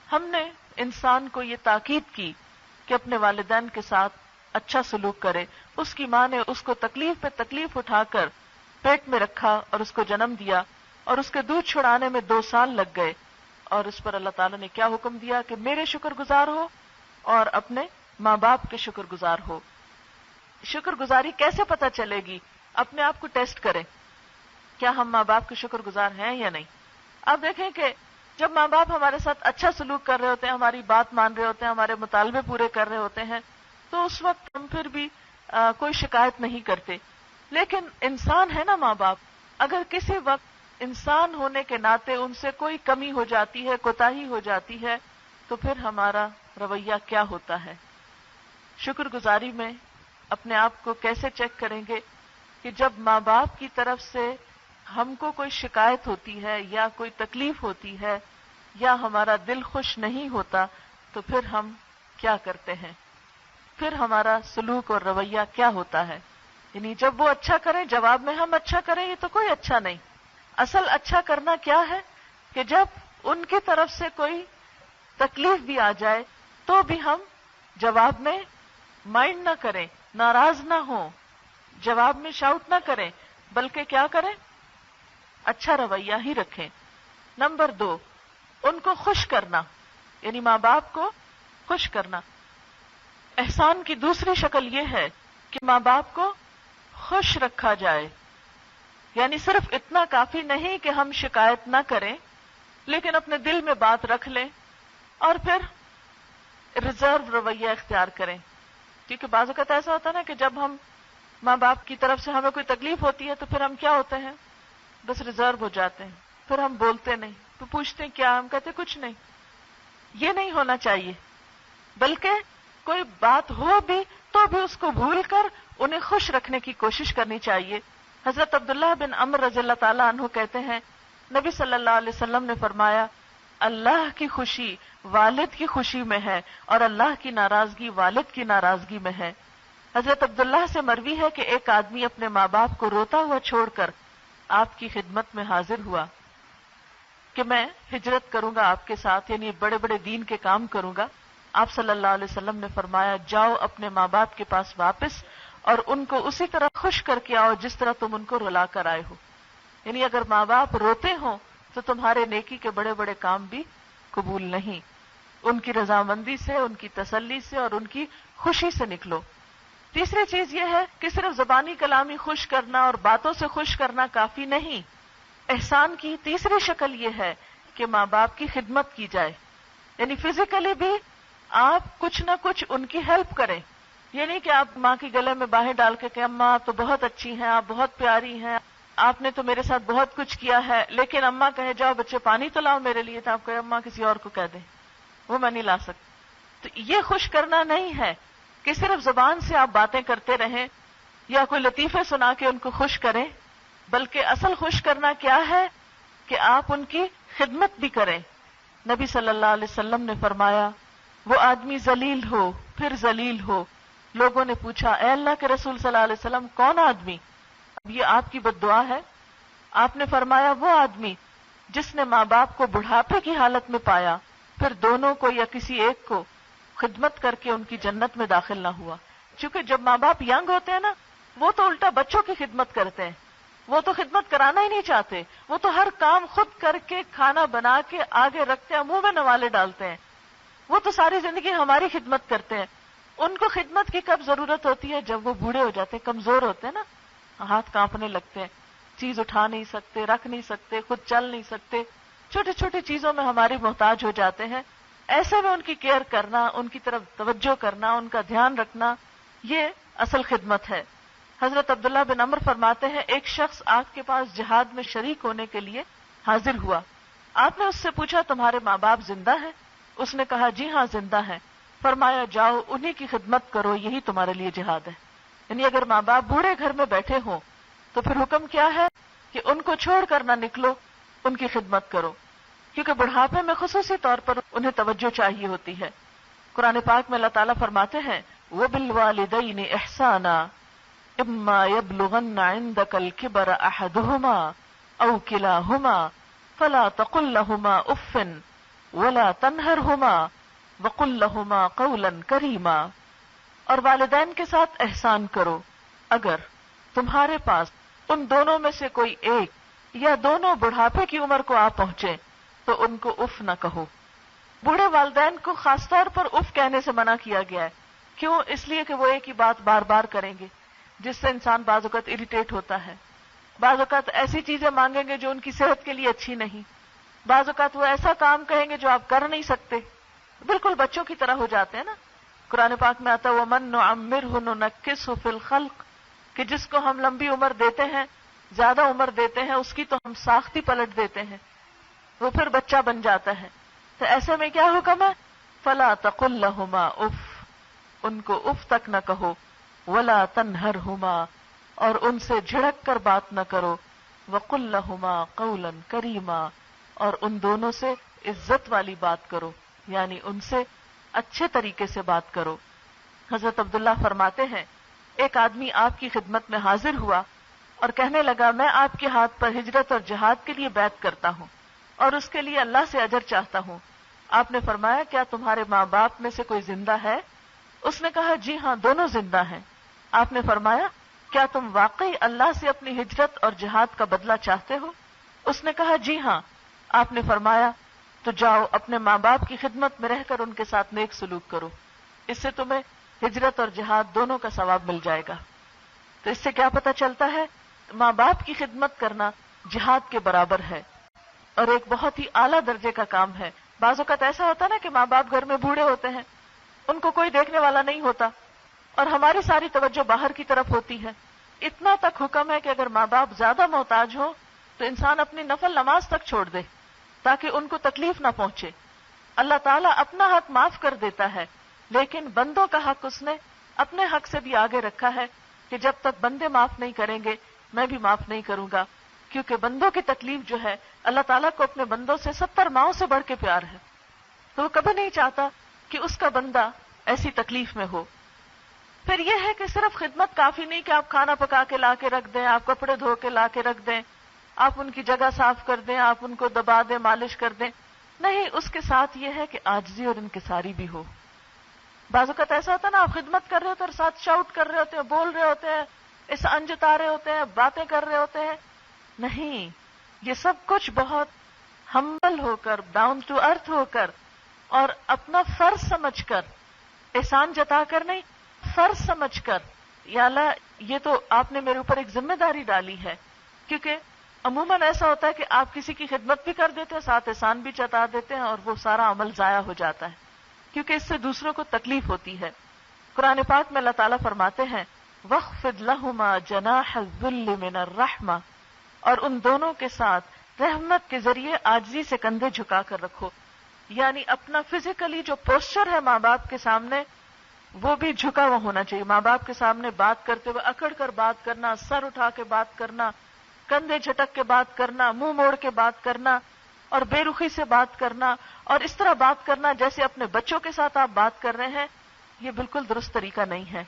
ہم نے انسان کو یہ تاکید کی کہ اپنے والدین کے ساتھ اچھا سلوک کرے. اس کی ماں نے اس کو تکلیف پہ تکلیف اٹھا کر پیٹ میں رکھا اور اس کو جنم دیا، اور اس کے دودھ چھڑانے میں 2 سال لگ گئے. اور اس پر اللہ تعالیٰ نے کیا حکم دیا کہ میرے شکر گزار ہو اور اپنے ماں باپ کے شکر گزار ہو. شکر گزاری کیسے پتہ چلے گی؟ اپنے آپ کو ٹیسٹ کریں، کیا ہم ماں باپ کے شکر گزار ہیں یا نہیں. آپ دیکھیں کہ جب ماں باپ ہمارے ساتھ اچھا سلوک کر رہے ہوتے ہیں، ہماری بات مان رہے ہوتے ہیں، ہمارے مطالبے پورے کر رہے ہوتے ہیں، تو اس وقت ہم پھر بھی کوئی شکایت نہیں کرتے. لیکن انسان ہے نا ماں باپ، اگر کسی وقت انسان ہونے کے ناطے ان سے کوئی کمی ہو جاتی ہے، کوتاہی ہو جاتی ہے، تو پھر ہمارا رویہ کیا ہوتا ہے. شکر گزاری میں اپنے آپ کو کیسے چیک کریں گے کہ جب ماں باپ کی طرف سے ہم کو کوئی شکایت ہوتی ہے یا کوئی تکلیف ہوتی ہے یا ہمارا دل خوش نہیں ہوتا تو پھر ہم کیا کرتے ہیں، پھر ہمارا سلوک اور رویہ کیا ہوتا ہے. یعنی جب وہ اچھا کریں جواب میں ہم اچھا کریں، یہ تو کوئی اچھا نہیں. اصل اچھا کرنا کیا ہے کہ جب ان کی طرف سے کوئی تکلیف بھی آ جائے تو بھی ہم جواب میں مائنڈ نہ کریں، ناراض نہ ہوں، جواب میں شاؤٹ نہ کریں، بلکہ کیا کریں، اچھا رویہ ہی رکھیں. نمبر 2، ان کو خوش کرنا، یعنی ماں باپ کو خوش کرنا. احسان کی دوسری شکل یہ ہے کہ ماں باپ کو خوش رکھا جائے. یعنی صرف اتنا کافی نہیں کہ ہم شکایت نہ کریں، لیکن اپنے دل میں بات رکھ لیں اور پھر ریزرو رویہ اختیار کریں. کیونکہ بعض اوقات ایسا ہوتا ہے نا کہ جب ہم ماں باپ کی طرف سے ہمیں کوئی تکلیف ہوتی ہے تو پھر ہم کیا ہوتے ہیں، بس ریزرو ہو جاتے ہیں، پھر ہم بولتے نہیں. تو پوچھتے ہیں کیا، ہم کہتے کچھ نہیں. یہ نہیں ہونا چاہیے، بلکہ کوئی بات ہو بھی تو بھی اس کو بھول کر انہیں خوش رکھنے کی کوشش کرنی چاہیے. حضرت عبداللہ بن عمر رضی اللہ تعالیٰ عنہ کہتے ہیں، نبی صلی اللہ علیہ وسلم نے فرمایا، اللہ کی خوشی والد کی خوشی میں ہے اور اللہ کی ناراضگی والد کی ناراضگی میں ہے. حضرت عبداللہ سے مروی ہے کہ ایک آدمی اپنے ماں باپ کو روتا ہوا چھوڑ کر آپ کی خدمت میں حاضر ہوا کہ میں ہجرت کروں گا آپ کے ساتھ، یعنی بڑے بڑے دین کے کام کروں گا. آپ صلی اللہ علیہ وسلم نے فرمایا، جاؤ اپنے ماں باپ کے پاس واپس اور ان کو اسی طرح خوش کر کے آؤ جس طرح تم ان کو رلا کر آئے ہو. یعنی اگر ماں باپ روتے ہوں تو تمہارے نیکی کے بڑے بڑے کام بھی قبول نہیں. ان کی رضامندی سے، ان کی تسلی سے اور ان کی خوشی سے نکلو. تیسری چیز یہ ہے کہ صرف زبانی کلامی خوش کرنا اور باتوں سے خوش کرنا کافی نہیں. احسان کی تیسری شکل یہ ہے کہ ماں باپ کی خدمت کی جائے. یعنی فزیکلی بھی آپ کچھ نہ کچھ ان کی ہیلپ کریں. یہ نہیں کہ آپ ماں کے گلے میں باہیں ڈال کے کہ اماں آپ تو بہت اچھی ہیں، آپ بہت پیاری ہیں، آپ نے تو میرے ساتھ بہت کچھ کیا ہے، لیکن اماں کہے جاؤ بچے پانی تو لاؤ میرے لیے، تو آپ کہے اماں کسی اور کو کہہ دیں، وہ میں نہیں لا سکتی. تو یہ خوش کرنا نہیں ہے کہ صرف زبان سے آپ باتیں کرتے رہیں یا کوئی لطیفے سنا کے ان کو خوش کریں، بلکہ اصل خوش کرنا کیا ہے کہ آپ ان کی خدمت بھی کریں. نبی صلی اللہ علیہ وسلم نے فرمایا، وہ آدمی ذلیل ہو پھر ذلیل ہو. لوگوں نے پوچھا، اے اللہ کے رسول صلی اللہ علیہ وسلم کون آدمی؟ اب یہ آپ کی بد دعا ہے. آپ نے فرمایا، وہ آدمی جس نے ماں باپ کو بڑھاپے کی حالت میں پایا پھر دونوں کو یا کسی ایک کو خدمت کر کے ان کی جنت میں داخل نہ ہوا. چونکہ جب ماں باپ ینگ ہوتے ہیں نا، وہ تو الٹا بچوں کی خدمت کرتے ہیں، وہ تو خدمت کرانا ہی نہیں چاہتے، وہ تو ہر کام خود کر کے کھانا بنا کے آگے رکھتے ہیں، منہ میں نوالے ڈالتے ہیں. وہ تو ساری زندگی ہماری خدمت کرتے ہیں. ان کو خدمت کی کب ضرورت ہوتی ہے؟ جب وہ بوڑھے ہو جاتے ہیں، کمزور ہوتے ہیں نا، ہاتھ کانپنے لگتے ہیں، چیز اٹھا نہیں سکتے، رکھ نہیں سکتے، خود چل نہیں سکتے، چھوٹی چھوٹی چیزوں میں ہماری محتاج ہو جاتے ہیں. ایسے میں ان کی کیئر کرنا، ان کی طرف توجہ کرنا، ان کا دھیان رکھنا، یہ اصل خدمت ہے. حضرت عبداللہ بن عمر فرماتے ہیں، ایک شخص آپ کے پاس جہاد میں شریک ہونے کے لیے حاضر ہوا. آپ نے اس سے پوچھا، تمہارے ماں باپ زندہ ہیں؟ اس نے کہا، جی ہاں زندہ ہیں. فرمایا، جاؤ انہی کی خدمت کرو، یہی تمہارے لیے جہاد ہے. یعنی اگر ماں باپ بوڑھے گھر میں بیٹھے ہوں تو پھر حکم کیا ہے کہ ان کو چھوڑ کر نہ نکلو، ان کی خدمت کرو، کیونکہ بڑھاپے میں خصوصی طور پر انہیں توجہ چاہیے ہوتی ہے. قرآن پاک میں اللہ تعالیٰ فرماتے ہیں، وَبِالْوَالِدَيْنِ إِحْسَانًا إِمَّا يَبْلُغَنَّ عِندَكَ الْكِبَرَ أَحَدُهُمَا أَوْ كِلَاهُمَا فَلَا تَقُلْ لَهُمَا أُفٍّ وَلَا تَنْهَرْهُمَا وَقُلْ لَهُمَا قَوْلًا كَرِيمًا. اور والدین کے ساتھ احسان کرو، اگر تمہارے پاس ان دونوں میں سے کوئی ایک یا دونوں بڑھاپے کی عمر کو آ پہنچے تو ان کو اف نہ کہو. بوڑھے والدین کو خاص طور پر اف کہنے سے منع کیا گیا ہے. کیوں؟ اس لیے کہ وہ ایک ہی بات بار بار کریں گے جس سے انسان بعض اوقات اریٹیٹ ہوتا ہے. بعض اوقات ایسی چیزیں مانگیں گے جو ان کی صحت کے لیے اچھی نہیں. بعض اوقات وہ ایسا کام کہیں گے جو آپ کر نہیں سکتے. بالکل بچوں کی طرح ہو جاتے ہیں نا. قرآن پاک میں آتا ہے وَمَن نُعَمِّرْهُ نُنَكِّسْهُ فِي الْخَلْقِ، کہ جس کو ہم لمبی عمر دیتے ہیں، زیادہ عمر دیتے ہیں، اس کی تو ہم ساخت ہی پلٹ دیتے ہیں، وہ پھر بچہ بن جاتا ہے. تو ایسے میں کیا حکم ہے؟ فَلَا تَقُل لَّهُمَا اف، ان کو اف تک نہ کہو. وَلَا تَنْهَرْهُمَا، اور ان سے جھڑک کر بات نہ کرو. وَقُل لَّهُمَا قَوْلًا كَرِيمًا، اور ان دونوں سے عزت والی بات کرو، یعنی ان سے اچھے طریقے سے بات کرو. حضرت عبداللہ فرماتے ہیں ایک آدمی آپ کی خدمت میں حاضر ہوا اور کہنے لگا میں آپ کے ہاتھ پر ہجرت اور جہاد کے لیے بیعت کرتا ہوں اور اس کے لیے اللہ سے اجر چاہتا ہوں. آپ نے فرمایا کیا تمہارے ماں باپ میں سے کوئی زندہ ہے؟ اس نے کہا جی ہاں دونوں زندہ ہیں. آپ نے فرمایا کیا تم واقعی اللہ سے اپنی ہجرت اور جہاد کا بدلہ چاہتے ہو؟ اس نے کہا جی ہاں. آپ نے فرمایا تو جاؤ اپنے ماں باپ کی خدمت میں رہ کر ان کے ساتھ نیک سلوک کرو، اس سے تمہیں ہجرت اور جہاد دونوں کا ثواب مل جائے گا. تو اس سے کیا پتہ چلتا ہے؟ ماں باپ کی خدمت کرنا جہاد کے برابر ہے اور ایک بہت ہی اعلیٰ درجے کا کام ہے. بعض اوقات ایسا ہوتا ہے نا کہ ماں باپ گھر میں بوڑھے ہوتے ہیں، ان کو کوئی دیکھنے والا نہیں ہوتا اور ہماری ساری توجہ باہر کی طرف ہوتی ہے. اتنا تک حکم ہے کہ اگر ماں باپ زیادہ محتاج ہو تو انسان اپنی نفل نماز تک چھوڑ دے تاکہ ان کو تکلیف نہ پہنچے. اللہ تعالیٰ اپنا حق معاف کر دیتا ہے، لیکن بندوں کا حق اس نے اپنے حق سے بھی آگے رکھا ہے کہ جب تک بندے معاف نہیں کریں گے میں بھی معاف نہیں کروں گا، کیونکہ بندوں کی تکلیف جو ہے اللہ تعالیٰ کو اپنے بندوں سے 70 ماؤں سے بڑھ کے پیار ہے، تو وہ کبھی نہیں چاہتا کہ اس کا بندہ ایسی تکلیف میں ہو. پھر یہ ہے کہ صرف خدمت کافی نہیں کہ آپ کھانا پکا کے لا کے رکھ دیں، آپ کپڑے دھو کے لا کے رکھ دیں، آپ ان کی جگہ صاف کر دیں، آپ ان کو دبا دیں، مالش کر دیں. نہیں، اس کے ساتھ یہ ہے کہ عاجزی اور انکساری بھی ہو. بعض اوقات ایسا ہوتا ہے نا آپ خدمت کر رہے ہوتے ہیں اور ساتھ شاؤٹ کر رہے ہوتے ہیں، بول رہے ہوتے ہیں، احسان جتا رہے ہوتے ہیں، باتیں کر رہے ہوتے ہیں. نہیں، یہ سب کچھ بہت ہمبل ہو کر، ڈاؤن ٹو ارتھ ہو کر اور اپنا فرض سمجھ کر، احسان جتا کر نہیں، فرض سمجھ کر، یا اللہ یہ تو آپ نے میرے اوپر ایک ذمہ داری ڈالی ہے. کیونکہ عموماً ایسا ہوتا ہے کہ آپ کسی کی خدمت بھی کر دیتے ہیں، ساتھ احسان بھی جتا دیتے ہیں اور وہ سارا عمل ضائع ہو جاتا ہے کیونکہ اس سے دوسروں کو تکلیف ہوتی ہے. قرآن پاک میں اللہ تعالیٰ فرماتے ہیں وَاخْفِضْ لَهُمَا جَنَاحَ الذُّلِّ مِنَ الرَّحْمَةِ، اور ان دونوں کے ساتھ رحمت کے ذریعے عاجزی سے کندھے جھکا کر رکھو. یعنی اپنا فزیکلی جو پوسچر ہے ماں باپ کے سامنے وہ بھی جھکا ہوا ہونا چاہیے. ماں باپ کے سامنے بات کرتے ہوئے اکڑ کر بات کرنا، سر اٹھا کے بات کرنا، کندھے جھٹک کے بات کرنا، منہ موڑ کے بات کرنا اور بے رخی سے بات کرنا اور اس طرح بات کرنا جیسے اپنے بچوں کے ساتھ آپ بات کر رہے ہیں، یہ بالکل درست طریقہ نہیں ہے.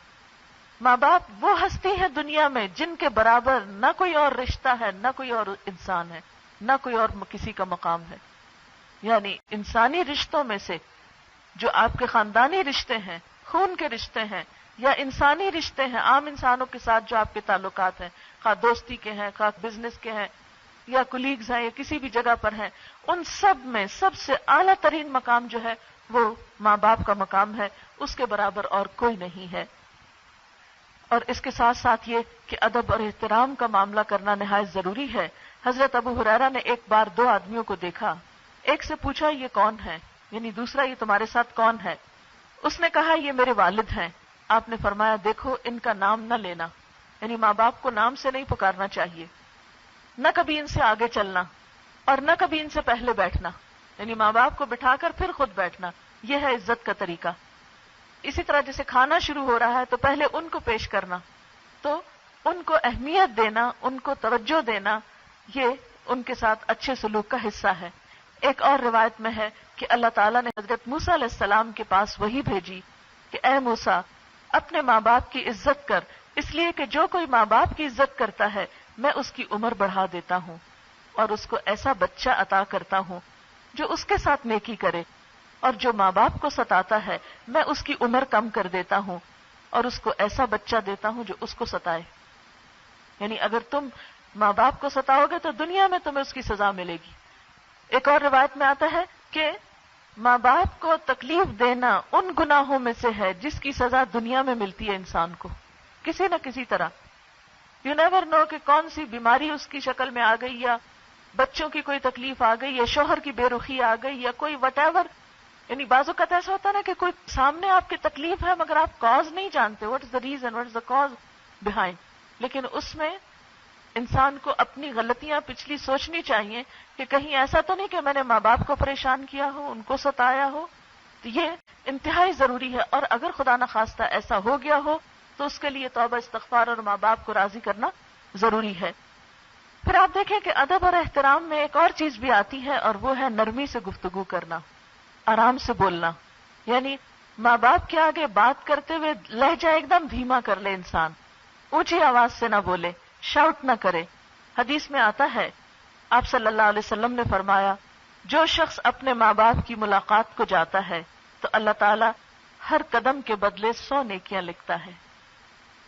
ماں باپ وہ ہستی ہے دنیا میں جن کے برابر نہ کوئی اور رشتہ ہے، نہ کوئی اور انسان ہے، نہ کوئی اور کسی کا مقام ہے. یعنی انسانی رشتوں میں سے جو آپ کے خاندانی رشتے ہیں، خون کے رشتے ہیں یا انسانی رشتے ہیں، عام انسانوں کے ساتھ جو آپ کے تعلقات ہیں، خواہ دوستی کے ہیں، خواہ بزنس کے ہیں یا کولیگز ہیں یا کسی بھی جگہ پر ہیں، ان سب میں سب سے اعلیٰ ترین مقام جو ہے وہ ماں باپ کا مقام ہے، اس کے برابر اور کوئی نہیں ہے. اور اس کے ساتھ ساتھ یہ کہ ادب اور احترام کا معاملہ کرنا نہایت ضروری ہے. حضرت ابو ہریرہ نے ایک بار دو آدمیوں کو دیکھا، ایک سے پوچھا یہ کون ہے، یعنی دوسرا یہ تمہارے ساتھ کون ہے؟ اس نے کہا یہ میرے والد ہیں. آپ نے فرمایا دیکھو ان کا نام نہ لینا، یعنی ماں باپ کو نام سے نہیں پکارنا چاہیے، نہ کبھی ان سے آگے چلنا اور نہ کبھی ان سے پہلے بیٹھنا، یعنی ماں باپ کو بٹھا کر پھر خود بیٹھنا، یہ ہے عزت کا طریقہ. اسی طرح جیسے کھانا شروع ہو رہا ہے تو پہلے ان کو پیش کرنا، تو ان کو اہمیت دینا، ان کو توجہ دینا، یہ ان کے ساتھ اچھے سلوک کا حصہ ہے. ایک اور روایت میں ہے کہ اللہ تعالیٰ نے حضرت موسیٰ علیہ السلام کے پاس وحی بھیجی کہ اے موسیٰ اپنے ماں باپ کی عزت کر، اس لیے کہ جو کوئی ماں باپ کی عزت کرتا ہے میں اس کی عمر بڑھا دیتا ہوں اور اس کو ایسا بچہ عطا کرتا ہوں جو اس کے ساتھ نیکی کرے، اور جو ماں باپ کو ستاتا ہے میں اس کی عمر کم کر دیتا ہوں اور اس کو ایسا بچہ دیتا ہوں جو اس کو ستائے. یعنی اگر تم ماں باپ کو ستاؤ گے تو دنیا میں تمہیں اس کی سزا ملے گی، ایک اور روایت میں آتا ہے کہ ماں باپ کو تکلیف دینا ان گناہوں میں سے ہے جس کی سزا دنیا میں ملتی ہے انسان کو کسی نہ کسی طرح. یو نیور نو کہ کون سی بیماری اس کی شکل میں آ گئی، یا بچوں کی کوئی تکلیف آ گئی، یا شوہر کی بے رخی آ گئی، یا کوئی وٹ ایور. یعنی بعض اوقات ایسا ہوتا ہے نا کہ کوئی سامنے آپ کی تکلیف ہے مگر آپ کاز نہیں جانتے، what is the reason, what is the cause behind. لیکن اس میں انسان کو اپنی غلطیاں پچھلی سوچنی چاہیے کہ کہیں ایسا تو نہیں کہ میں نے ماں باپ کو پریشان کیا ہو، ان کو ستایا ہو. تو یہ انتہائی ضروری ہے، اور اگر خدا نخواستہ ایسا ہو گیا ہو تو اس کے لیے توبہ استغفار اور ماں باپ کو راضی کرنا ضروری ہے. پھر آپ دیکھیں کہ ادب اور احترام میں ایک اور چیز بھی آتی ہے، اور وہ ہے نرمی سے گفتگو کرنا، آرام سے بولنا. یعنی ماں باپ کے آگے بات کرتے ہوئے لہجہ ایک دم دھیما کر لے انسان، اونچی آواز سے نہ بولے، شاؤٹ نہ کرے. حدیث میں آتا ہے آپ صلی اللہ علیہ وسلم نے فرمایا جو شخص اپنے ماں باپ کی ملاقات کو جاتا ہے تو اللہ تعالیٰ ہر قدم کے بدلے 100 نیکیاں لکھتا ہے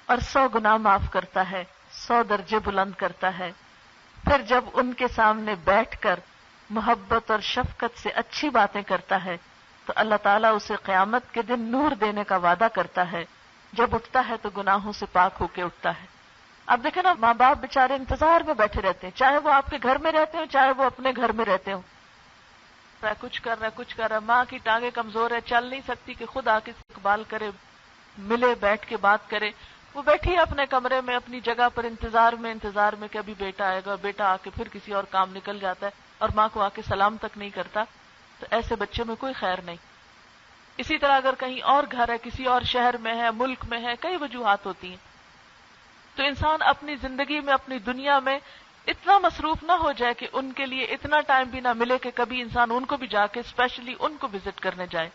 اور 100 گناہ معاف کرتا ہے، 100 درجے بلند کرتا ہے. پھر جب ان کے سامنے بیٹھ کر محبت اور شفقت سے اچھی باتیں کرتا ہے تو اللہ تعالیٰ اسے قیامت کے دن نور دینے کا وعدہ کرتا ہے. جب اٹھتا ہے تو گناہوں سے پاک ہو کے اٹھتا ہے. اب دیکھیں نا، ماں باپ بےچارے انتظار میں بیٹھے رہتے ہیں، چاہے وہ آپ کے گھر میں رہتے ہوں چاہے وہ اپنے گھر میں رہتے ہوں. کچھ کر رہا ہے، ماں کی ٹانگیں کمزور ہے، چل نہیں سکتی کہ خود آ کے استقبال کرے، ملے، بیٹھ کے بات کرے. وہ بیٹھی ہے اپنے کمرے میں اپنی جگہ پر انتظار میں کہ ابھی بیٹا آئے گا، بیٹا آ کے پھر کسی اور کام نکل جاتا ہے اور ماں کو آ کے سلام تک نہیں کرتا. تو ایسے بچے میں کوئی خیر نہیں. اسی طرح اگر کہیں اور گھر ہے، کسی اور شہر میں ہے، ملک میں ہے، کئی وجوہات ہوتی ہیں، تو انسان اپنی زندگی میں اپنی دنیا میں اتنا مصروف نہ ہو جائے کہ ان کے لیے اتنا ٹائم بھی نہ ملے کہ کبھی انسان ان کو بھی جا کے اسپیشلی ان کو وزٹ کرنے جائے.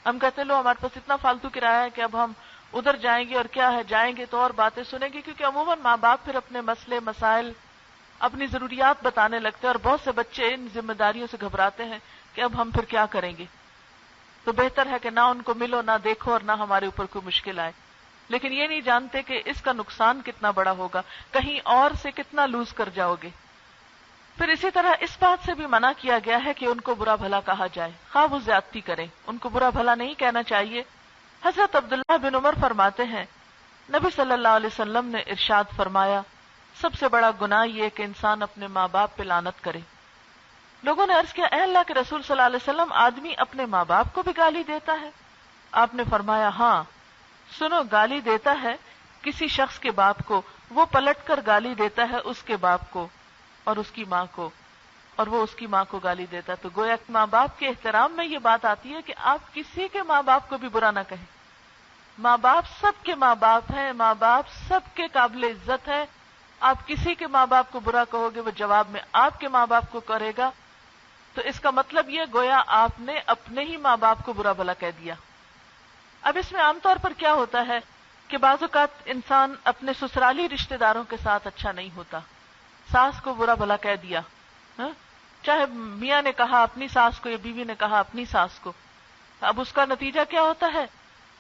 ہم کہتے لو ہمارے پاس اتنا فالتو کرایہ ہے کہ اب ہم ادھر جائیں گے، اور کیا ہے جائیں گے تو اور باتیں سنیں گے، کیونکہ عموماً ماں باپ پھر اپنے مسئلے مسائل اپنی ضروریات بتانے لگتے ہیں، اور بہت سے بچے ان ذمہ داریوں سے گھبراتے ہیں کہ اب ہم پھر کیا کریں گے. تو بہتر ہے کہ نہ ان کو ملو، نہ دیکھو، اور نہ ہمارے اوپر کوئی مشکل آئے. لیکن یہ نہیں جانتے کہ اس کا نقصان کتنا بڑا ہوگا، کہیں اور سے کتنا لوز کر جاؤ گے. پھر اسی طرح اس بات سے بھی منع کیا گیا ہے کہ ان کو برا بھلا کہا جائے، خواہ وہ زیادتی کریں، ان کو برا بھلا نہیں کہنا چاہیے. حضرت عبداللہ بن عمر فرماتے ہیں نبی صلی اللہ علیہ وسلم نے ارشاد فرمایا سب سے بڑا گناہ یہ کہ انسان اپنے ماں باپ پہ لعنت کرے. لوگوں نے عرض کیا اے اللہ کے رسول صلی اللہ علیہ وسلم، آدمی اپنے ماں باپ کو بھی گالی دیتا ہے؟ آپ نے فرمایا ہاں، سنو، گالی دیتا ہے کسی شخص کے باپ کو، وہ پلٹ کر گالی دیتا ہے اس کے باپ کو اور اس کی ماں کو، اور وہ اس کی ماں کو گالی دیتا ہے. تو گویا ماں باپ کے احترام میں یہ بات آتی ہے کہ آپ کسی کے ماں باپ کو بھی برا نہ کہیں. ماں باپ سب کے ماں باپ ہیں، ماں باپ سب کے قابل عزت ہے. آپ کسی کے ماں باپ کو برا کہو گے وہ جواب میں آپ کے ماں باپ کو کرے گا، تو اس کا مطلب یہ گویا آپ نے اپنے ہی ماں باپ کو برا بھلا کہہ دیا. اب اس میں عام طور پر کیا ہوتا ہے کہ بعض اوقات انسان اپنے سسرالی رشتہ داروں کے ساتھ اچھا نہیں ہوتا، ساس کو برا بھلا کہہ دیا، چاہے میاں نے کہا اپنی ساس کو یا بیوی نے کہا اپنی ساس کو. اب اس کا نتیجہ کیا ہوتا ہے؟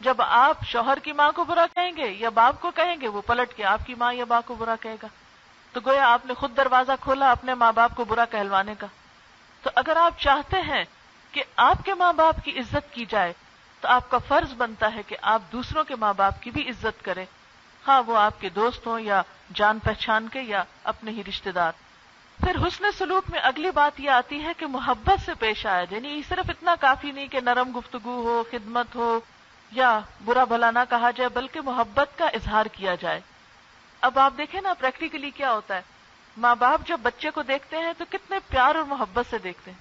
جب آپ شوہر کی ماں کو برا کہیں گے یا باپ کو کہیں گے، وہ پلٹ کے آپ کی ماں یا باپ کو برا کہے گا. تو گویا آپ نے خود دروازہ کھولا اپنے ماں باپ کو برا کہلوانے کا. تو اگر آپ چاہتے ہیں کہ آپ کے ماں باپ کی عزت کی جائے تو آپ کا فرض بنتا ہے کہ آپ دوسروں کے ماں باپ کی بھی عزت کریں، ہاں وہ آپ کے دوست ہوں یا جان پہچان کے یا اپنے ہی رشتہ دار. پھر حسن سلوک میں اگلی بات یہ آتی ہے کہ محبت سے پیش آیا جائے. یعنی صرف اتنا کافی نہیں کہ نرم گفتگو ہو، خدمت ہو یا برا بھلا نہ کہا جائے، بلکہ محبت کا اظہار کیا جائے. اب آپ دیکھیں نا پریکٹیکلی کیا ہوتا ہے، ماں باپ جب بچے کو دیکھتے ہیں تو کتنے پیار اور محبت سے دیکھتے ہیں.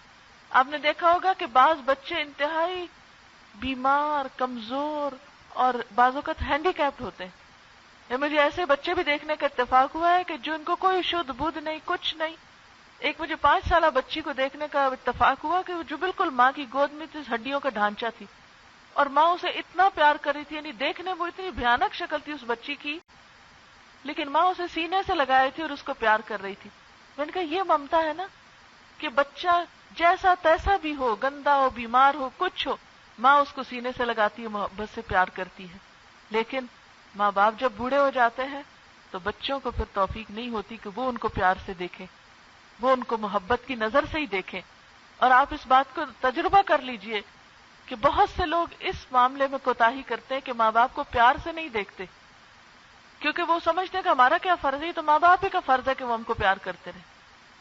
آپ نے دیکھا ہوگا کہ بعض بچے انتہائی بیمار، کمزور اور بعض اوقات ہینڈی کیپڈ ہوتے ہیں. مجھے ایسے بچے بھی دیکھنے کا اتفاق ہوا ہے کہ جن کو کوئی شدھ بدھ نہیں، کچھ نہیں. ایک مجھے 5 سالہ بچی کو دیکھنے کا اتفاق ہوا کہ جو بالکل ماں کی گود میں تھی، ہڈیوں کا ڈھانچہ تھی، اور ماں اسے اتنا پیار کر رہی تھی. یعنی دیکھنے وہ اتنی بھیانک شکل تھی اس بچی کی، لیکن ماں اسے سینے سے لگائی تھی اور اس کو پیار کر رہی تھی. میں نے کہا یہ ممتا ہے نا، کہ بچہ جیسا تیسا بھی ہو، گندا ہو، بیمار ہو، کچھ ہو، ماں اس کو سینے سے لگاتی ہے، محبت سے پیار کرتی ہے. لیکن ماں باپ جب بوڑھے ہو جاتے ہیں تو بچوں کو پھر توفیق نہیں ہوتی کہ وہ ان کو پیار سے دیکھیں، وہ ان کو محبت کی نظر سے ہی دیکھیں. اور آپ اس بات کو تجربہ کر لیجئے کہ بہت سے لوگ اس معاملے میں کوتاہی کرتے ہیں کہ ماں باپ کو پیار سے نہیں دیکھتے، کیونکہ وہ سمجھتے ہیں کہ ہمارا کیا فرض ہے، تو ماں باپ ہی کا فرض ہے کہ وہ ہم کو پیار کرتے رہے،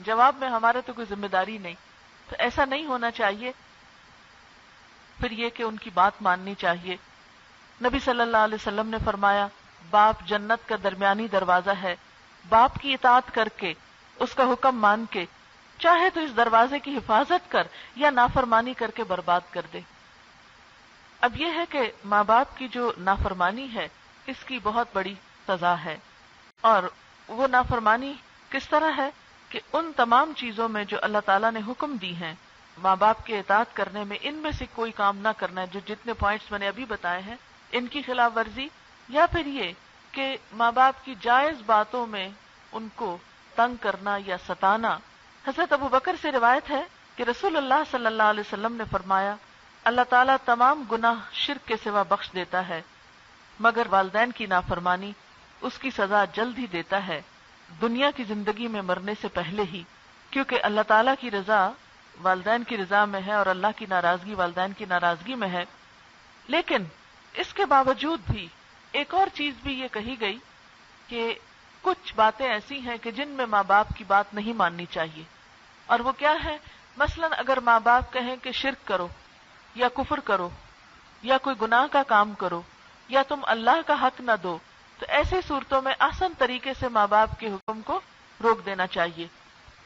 جواب میں ہمارے تو کوئی ذمہ داری نہیں۔ تو ایسا نہیں ہونا چاہیے۔ پھر یہ کہ ان کی بات ماننی چاہیے۔ نبی صلی اللہ علیہ وسلم نے فرمایا باپ جنت کا درمیانی دروازہ ہے، باپ کی اطاعت کر کے، اس کا حکم مان کے، چاہے تو اس دروازے کی حفاظت کر یا نافرمانی کر کے برباد کر دے۔ اب یہ ہے کہ ماں باپ کی جو نافرمانی ہے اس کی بہت بڑی سزا ہے، اور وہ نافرمانی کس طرح ہے کہ ان تمام چیزوں میں جو اللہ تعالیٰ نے حکم دی ہیں ماں باپ کے اطاعت کرنے میں، ان میں سے کوئی کام نہ کرنا ہے، جو جتنے پوائنٹس میں نے ابھی بتائے ہیں ان کی خلاف ورزی، یا پھر یہ کہ ماں باپ کی جائز باتوں میں ان کو تنگ کرنا یا ستانا۔ حضرت ابو بکر سے روایت ہے کہ رسول اللہ صلی اللہ علیہ وسلم نے فرمایا اللہ تعالیٰ تمام گناہ شرک کے سوا بخش دیتا ہے مگر والدین کی نافرمانی، اس کی سزا جلد ہی دیتا ہے، دنیا کی زندگی میں مرنے سے پہلے ہی، کیونکہ اللہ تعالیٰ کی رضا والدین کی رضا میں ہے اور اللہ کی ناراضگی والدین کی ناراضگی میں ہے۔ لیکن اس کے باوجود بھی ایک اور چیز بھی یہ کہی گئی کہ کچھ باتیں ایسی ہیں کہ جن میں ماں باپ کی بات نہیں ماننی چاہیے، اور وہ کیا ہے؟ مثلا اگر ماں باپ کہیں کہ شرک کرو یا کفر کرو یا کوئی گناہ کا کام کرو یا تم اللہ کا حق نہ دو، تو ایسی صورتوں میں آسان طریقے سے ماں باپ کے حکم کو روک دینا چاہیے،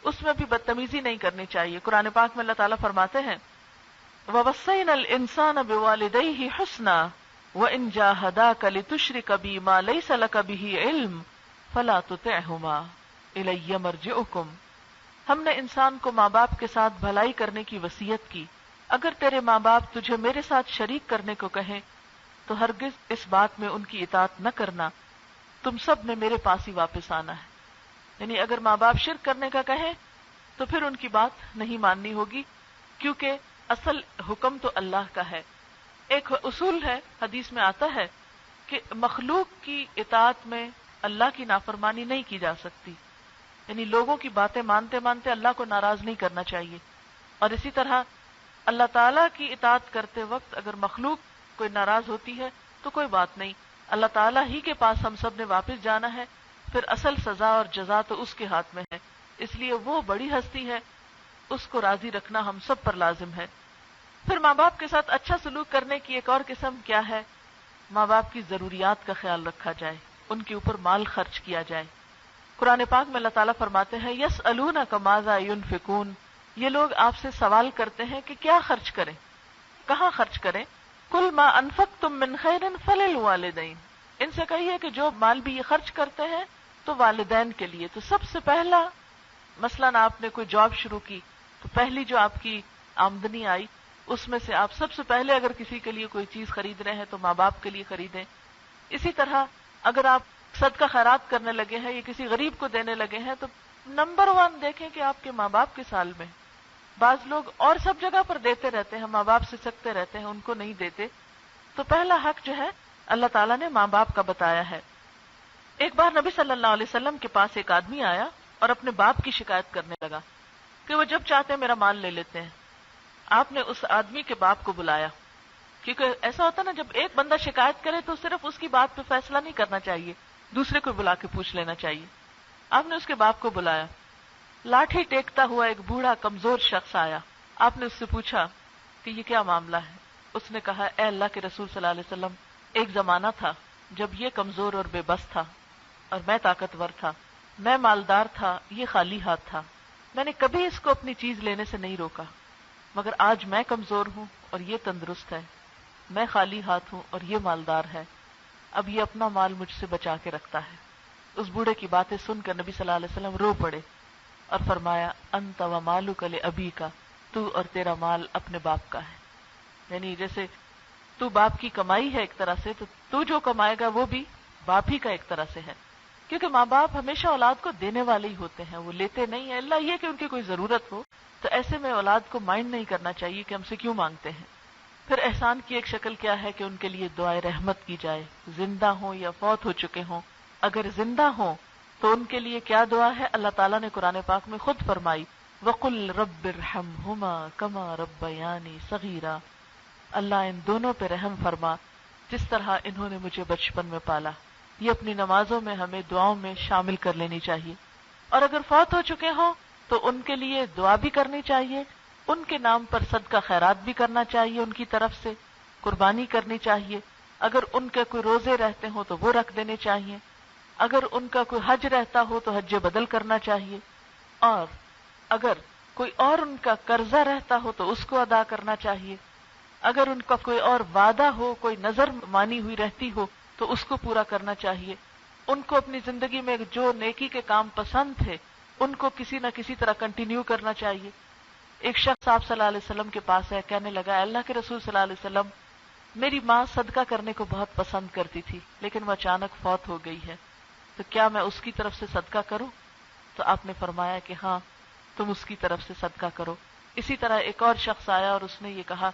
اس میں بھی بدتمیزی نہیں کرنی چاہیے۔ قرآن پاک میں اللہ تعالیٰ فرماتے ہیں وَوَصَّيْنَا الْإِنسَانَ بِوَالِدَيْهِ حُسْنًا وَإِنْ جَاهَدَاكَ لِتُشْرِكَ بِي مَا لَيْسَ لَكَ بِهِ عِلْمٌ فَلَا تُطِعْهُمَا إِلَيَّ مَرْجِعُكُمْ۔ ہم نے انسان کو ماں باپ کے ساتھ بھلائی کرنے کی وصیت کی، اگر تیرے ماں باپ تجھے میرے ساتھ شریک کرنے کو کہیں تو ہرگز اس بات میں ان کی اطاعت نہ کرنا، تم سب نے میرے پاس ہی واپس آنا ہے۔ یعنی اگر ماں باپ شرک کرنے کا کہیں تو پھر ان کی بات نہیں ماننی ہوگی، کیونکہ اصل حکم تو اللہ کا ہے۔ ایک اصول ہے، حدیث میں آتا ہے کہ مخلوق کی اطاعت میں اللہ کی نافرمانی نہیں کی جا سکتی، یعنی لوگوں کی باتیں مانتے مانتے اللہ کو ناراض نہیں کرنا چاہیے۔ اور اسی طرح اللہ تعالیٰ کی اطاعت کرتے وقت اگر مخلوق کوئی ناراض ہوتی ہے تو کوئی بات نہیں، اللہ تعالیٰ ہی کے پاس ہم سب نے واپس جانا ہے، پھر اصل سزا اور جزا تو اس کے ہاتھ میں ہے، اس لیے وہ بڑی ہستی ہے، اس کو راضی رکھنا ہم سب پر لازم ہے۔ پھر ماں باپ کے ساتھ اچھا سلوک کرنے کی ایک اور قسم کیا ہے؟ ماں باپ کی ضروریات کا خیال رکھا جائے، ان کے اوپر مال خرچ کیا جائے۔ قرآن پاک میں اللہ تعالیٰ فرماتے ہیں یسألونک ماذا ينفقون، یہ لوگ آپ سے سوال کرتے ہیں کہ کیا خرچ کریں، کہاں خرچ کریں؟ قل ما انفقتم من خیر فللوالدین، ان سے کہیے کہ جو مال بھی یہ خرچ کرتے ہیں تو والدین کے لیے۔ تو سب سے پہلا مثلاً آپ نے کوئی جاب شروع کی تو پہلی جو آپ کی آمدنی آئی اس میں سے آپ سب سے پہلے اگر کسی کے لیے کوئی چیز خرید رہے ہیں تو ماں باپ کے لیے خریدیں۔ اسی طرح اگر آپ صدقہ خیرات کرنے لگے ہیں یا کسی غریب کو دینے لگے ہیں تو نمبر 1 دیکھیں کہ آپ کے ماں باپ کے سال میں۔ بعض لوگ اور سب جگہ پر دیتے رہتے ہیں، ماں باپ سے سکتے رہتے ہیں، ان کو نہیں دیتے۔ تو پہلا حق جو ہے اللہ تعالیٰ نے ماں باپ کا بتایا ہے۔ ایک بار نبی صلی اللہ علیہ وسلم کے پاس ایک آدمی آیا اور اپنے باپ کی شکایت کرنے لگا کہ وہ جب چاہتے میرا مال لے لیتے ہیں۔ آپ نے اس آدمی کے باپ کو بلایا، کیونکہ ایسا ہوتا نا جب ایک بندہ شکایت کرے تو صرف اس کی بات پہ فیصلہ نہیں کرنا چاہیے، دوسرے کو بلا کے پوچھ لینا چاہیے۔ آپ نے اس کے باپ کو بلایا، لاٹھی ٹیکتا ہوا ایک بوڑھا کمزور شخص آیا۔ آپ نے اس سے پوچھا کہ یہ کیا معاملہ ہے؟ اس نے کہا اے اللہ کے رسول صلی اللہ علیہ وسلم، ایک زمانہ تھا جب یہ کمزور اور بے بس تھا اور میں طاقتور تھا، میں مالدار تھا، یہ خالی ہاتھ تھا، میں نے کبھی اس کو اپنی چیز لینے سے نہیں روکا، مگر آج میں کمزور ہوں اور یہ تندرست ہے، میں خالی ہاتھ ہوں اور یہ مالدار ہے، اب یہ اپنا مال مجھ سے بچا کے رکھتا ہے۔ اس بوڑھے کی باتیں سن کر نبی صلی اللہ علیہ وسلم رو پڑے اور فرمایا انت و مالک لابیک، تو اور تیرا مال اپنے باپ کا ہے۔ یعنی جیسے تو باپ کی کمائی ہے ایک طرح سے، تو جو کمائے گا وہ بھی باپ ہی کا ایک طرح سے ہے، کیونکہ ماں باپ ہمیشہ اولاد کو دینے والے ہی ہوتے ہیں، وہ لیتے نہیں ہیں اللہ یہ کہ ان کی کوئی ضرورت ہو، تو ایسے میں اولاد کو مائنڈ نہیں کرنا چاہیے کہ ہم سے کیوں مانگتے ہیں۔ پھر احسان کی ایک شکل کیا ہے کہ ان کے لیے دعائے رحمت کی جائے، زندہ ہوں یا فوت ہو چکے ہوں۔ اگر زندہ ہوں تو ان کے لیے کیا دعا ہے؟ اللہ تعالیٰ نے قرآن پاک میں خود فرمائی وَقُلْ رَبِّ ارْحَمْهُمَا كَمَا رَبَّيَانِي صَغِيرًا، اللہ ان دونوں پہ رحم فرما جس طرح انہوں نے مجھے بچپن میں پالا۔ یہ اپنی نمازوں میں ہمیں دعاؤں میں شامل کر لینی چاہیے، اور اگر فوت ہو چکے ہوں تو ان کے لیے دعا بھی کرنی چاہیے، ان کے نام پر صدقہ خیرات بھی کرنا چاہیے، ان کی طرف سے قربانی کرنی چاہیے، اگر ان کے کوئی روزے رہتے ہوں تو وہ رکھ دینے چاہیے، اگر ان کا کوئی حج رہتا ہو تو حج بدل کرنا چاہیے، اور اگر کوئی اور ان کا قرضہ رہتا ہو تو اس کو ادا کرنا چاہیے، اگر ان کا کوئی اور وعدہ ہو، کوئی نظر مانی ہوئی رہتی ہو تو اس کو پورا کرنا چاہیے، ان کو اپنی زندگی میں جو نیکی کے کام پسند تھے ان کو کسی نہ کسی طرح کنٹینیو کرنا چاہیے۔ ایک شخص آپ صلی اللہ علیہ وسلم کے پاس ہے، کہنے لگا اللہ کے رسول صلی اللہ علیہ وسلم، میری ماں صدقہ کرنے کو بہت پسند کرتی تھی لیکن وہ اچانک فوت ہو گئی ہے، تو کیا میں اس کی طرف سے صدقہ کروں؟ تو آپ نے فرمایا کہ ہاں تم اس کی طرف سے صدقہ کرو۔ اسی طرح ایک اور شخص آیا اور اس نے یہ کہا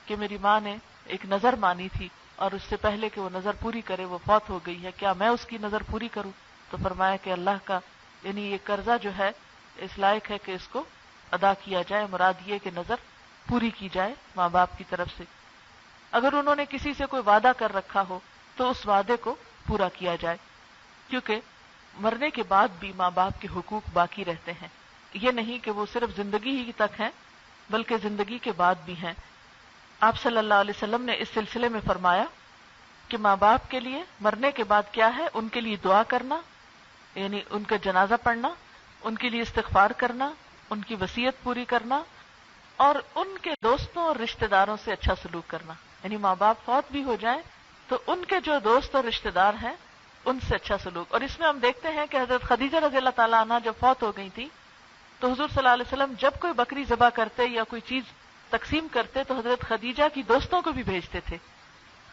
کہ میری ماں نے ایک نظر مانی تھی اور اس سے پہلے کہ وہ نظر پوری کرے وہ فوت ہو گئی ہے، کیا میں اس کی نظر پوری کروں؟ تو فرمایا کہ اللہ کا یعنی یہ قرضہ جو ہے اس لائق ہے کہ اس کو ادا کیا جائے، مراد یہ کہ نظر پوری کی جائے ماں باپ کی طرف سے۔ اگر انہوں نے کسی سے کوئی وعدہ کر رکھا ہو تو اس وعدے کو پورا کیا جائے، کیونکہ مرنے کے بعد بھی ماں باپ کے حقوق باقی رہتے ہیں، یہ نہیں کہ وہ صرف زندگی ہی تک ہیں بلکہ زندگی کے بعد بھی ہیں۔ آپ صلی اللہ علیہ وسلم نے اس سلسلے میں فرمایا کہ ماں باپ کے لیے مرنے کے بعد کیا ہے، ان کے لیے دعا کرنا، یعنی ان کا جنازہ پڑھنا، ان کے لیے استغفار کرنا، ان کی وصیت پوری کرنا، اور ان کے دوستوں اور رشتہ داروں سے اچھا سلوک کرنا۔ یعنی ماں باپ فوت بھی ہو جائیں تو ان کے جو دوست اور رشتہ دار ہیں ان سے اچھا سلوک۔ اور اس میں ہم دیکھتے ہیں کہ حضرت خدیجہ رضی اللہ تعالیٰ عنہا جب فوت ہو گئی تھی تو حضور صلی اللہ علیہ وسلم جب کوئی بکری ذبح کرتے یا کوئی چیز تقسیم کرتے تو حضرت خدیجہ کی دوستوں کو بھی بھیجتے تھے،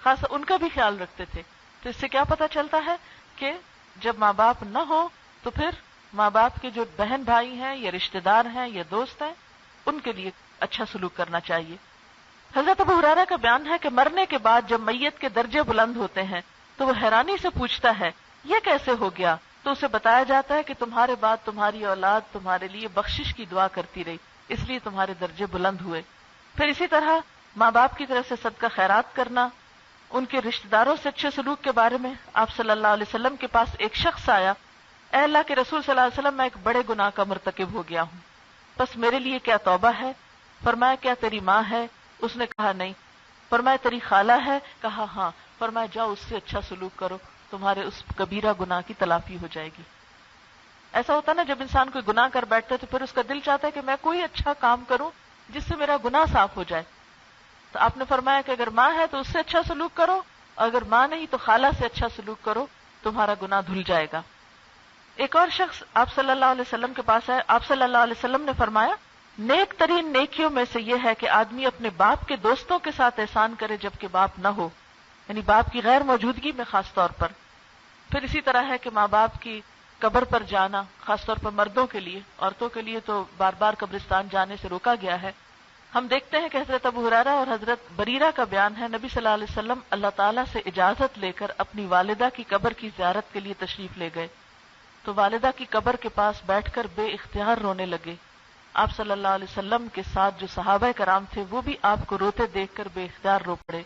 خاص ان کا بھی خیال رکھتے تھے۔ تو اس سے کیا پتہ چلتا ہے کہ جب ماں باپ نہ ہو تو پھر ماں باپ کے جو بہن بھائی ہیں یا رشتہ دار ہیں یا دوست ہیں ان کے لیے اچھا سلوک کرنا چاہیے۔ حضرت ابو ہریرہ کا بیان ہے کہ مرنے کے بعد جب میت کے درجے بلند ہوتے ہیں تو وہ حیرانی سے پوچھتا ہے یہ کیسے ہو گیا؟ تو اسے بتایا جاتا ہے کہ تمہارے بعد تمہاری اولاد تمہارے لیے بخشش کی دعا کرتی رہی، اس لیے تمہارے درجے بلند ہوئے۔ پھر اسی طرح ماں باپ کی طرف سے صدقہ خیرات کرنا، ان کے رشتہ داروں سے اچھے سلوک کے بارے میں آپ صلی اللہ علیہ وسلم کے پاس ایک شخص آیا، اے اللہ کے رسول صلی اللہ علیہ وسلم، میں ایک بڑے گناہ کا مرتکب ہو گیا ہوں، بس میرے لیے کیا توبہ ہے؟ فرمایا کیا تیری ماں ہے؟ اس نے کہا نہیں۔ فرمایا تیری خالہ ہے؟ کہا ہاں۔ فرمایا جاؤ اس سے اچھا سلوک کرو، تمہارے اس کبیرہ گناہ کی تلافی ہو جائے گی۔ ایسا ہوتا نا جب انسان کوئی گناہ کر بیٹھتا ہے تو پھر اس کا دل چاہتا ہے کہ میں کوئی اچھا کام کروں جس سے میرا گناہ صاف ہو جائے۔ تو آپ نے فرمایا کہ اگر ماں ہے تو اس سے اچھا سلوک کرو، اگر ماں نہیں تو خالہ سے اچھا سلوک کرو، تمہارا گناہ دھل جائے گا۔ ایک اور شخص آپ صلی اللہ علیہ وسلم کے پاس ہے، آپ صلی اللہ علیہ وسلم نے فرمایا نیک ترین نیکیوں میں سے یہ ہے کہ آدمی اپنے باپ کے دوستوں کے ساتھ احسان کرے جبکہ باپ نہ ہو، یعنی باپ کی غیر موجودگی میں خاص طور پر۔ پھر اسی طرح ہے کہ ماں باپ کی قبر پر جانا، خاص طور پر مردوں کے لیے، عورتوں کے لیے تو بار بار قبرستان جانے سے روکا گیا ہے۔ ہم دیکھتے ہیں کہ حضرت ابو ہریرہ اور حضرت بریرہ کا بیان ہے، نبی صلی اللہ علیہ وسلم اللہ تعالیٰ سے اجازت لے کر اپنی والدہ کی قبر کی زیارت کے لیے تشریف لے گئے تو والدہ کی قبر کے پاس بیٹھ کر بے اختیار رونے لگے۔ آپ صلی اللہ علیہ وسلم کے ساتھ جو صحابہ کرام تھے وہ بھی آپ کو روتے دیکھ کر بے اختیار رو پڑے۔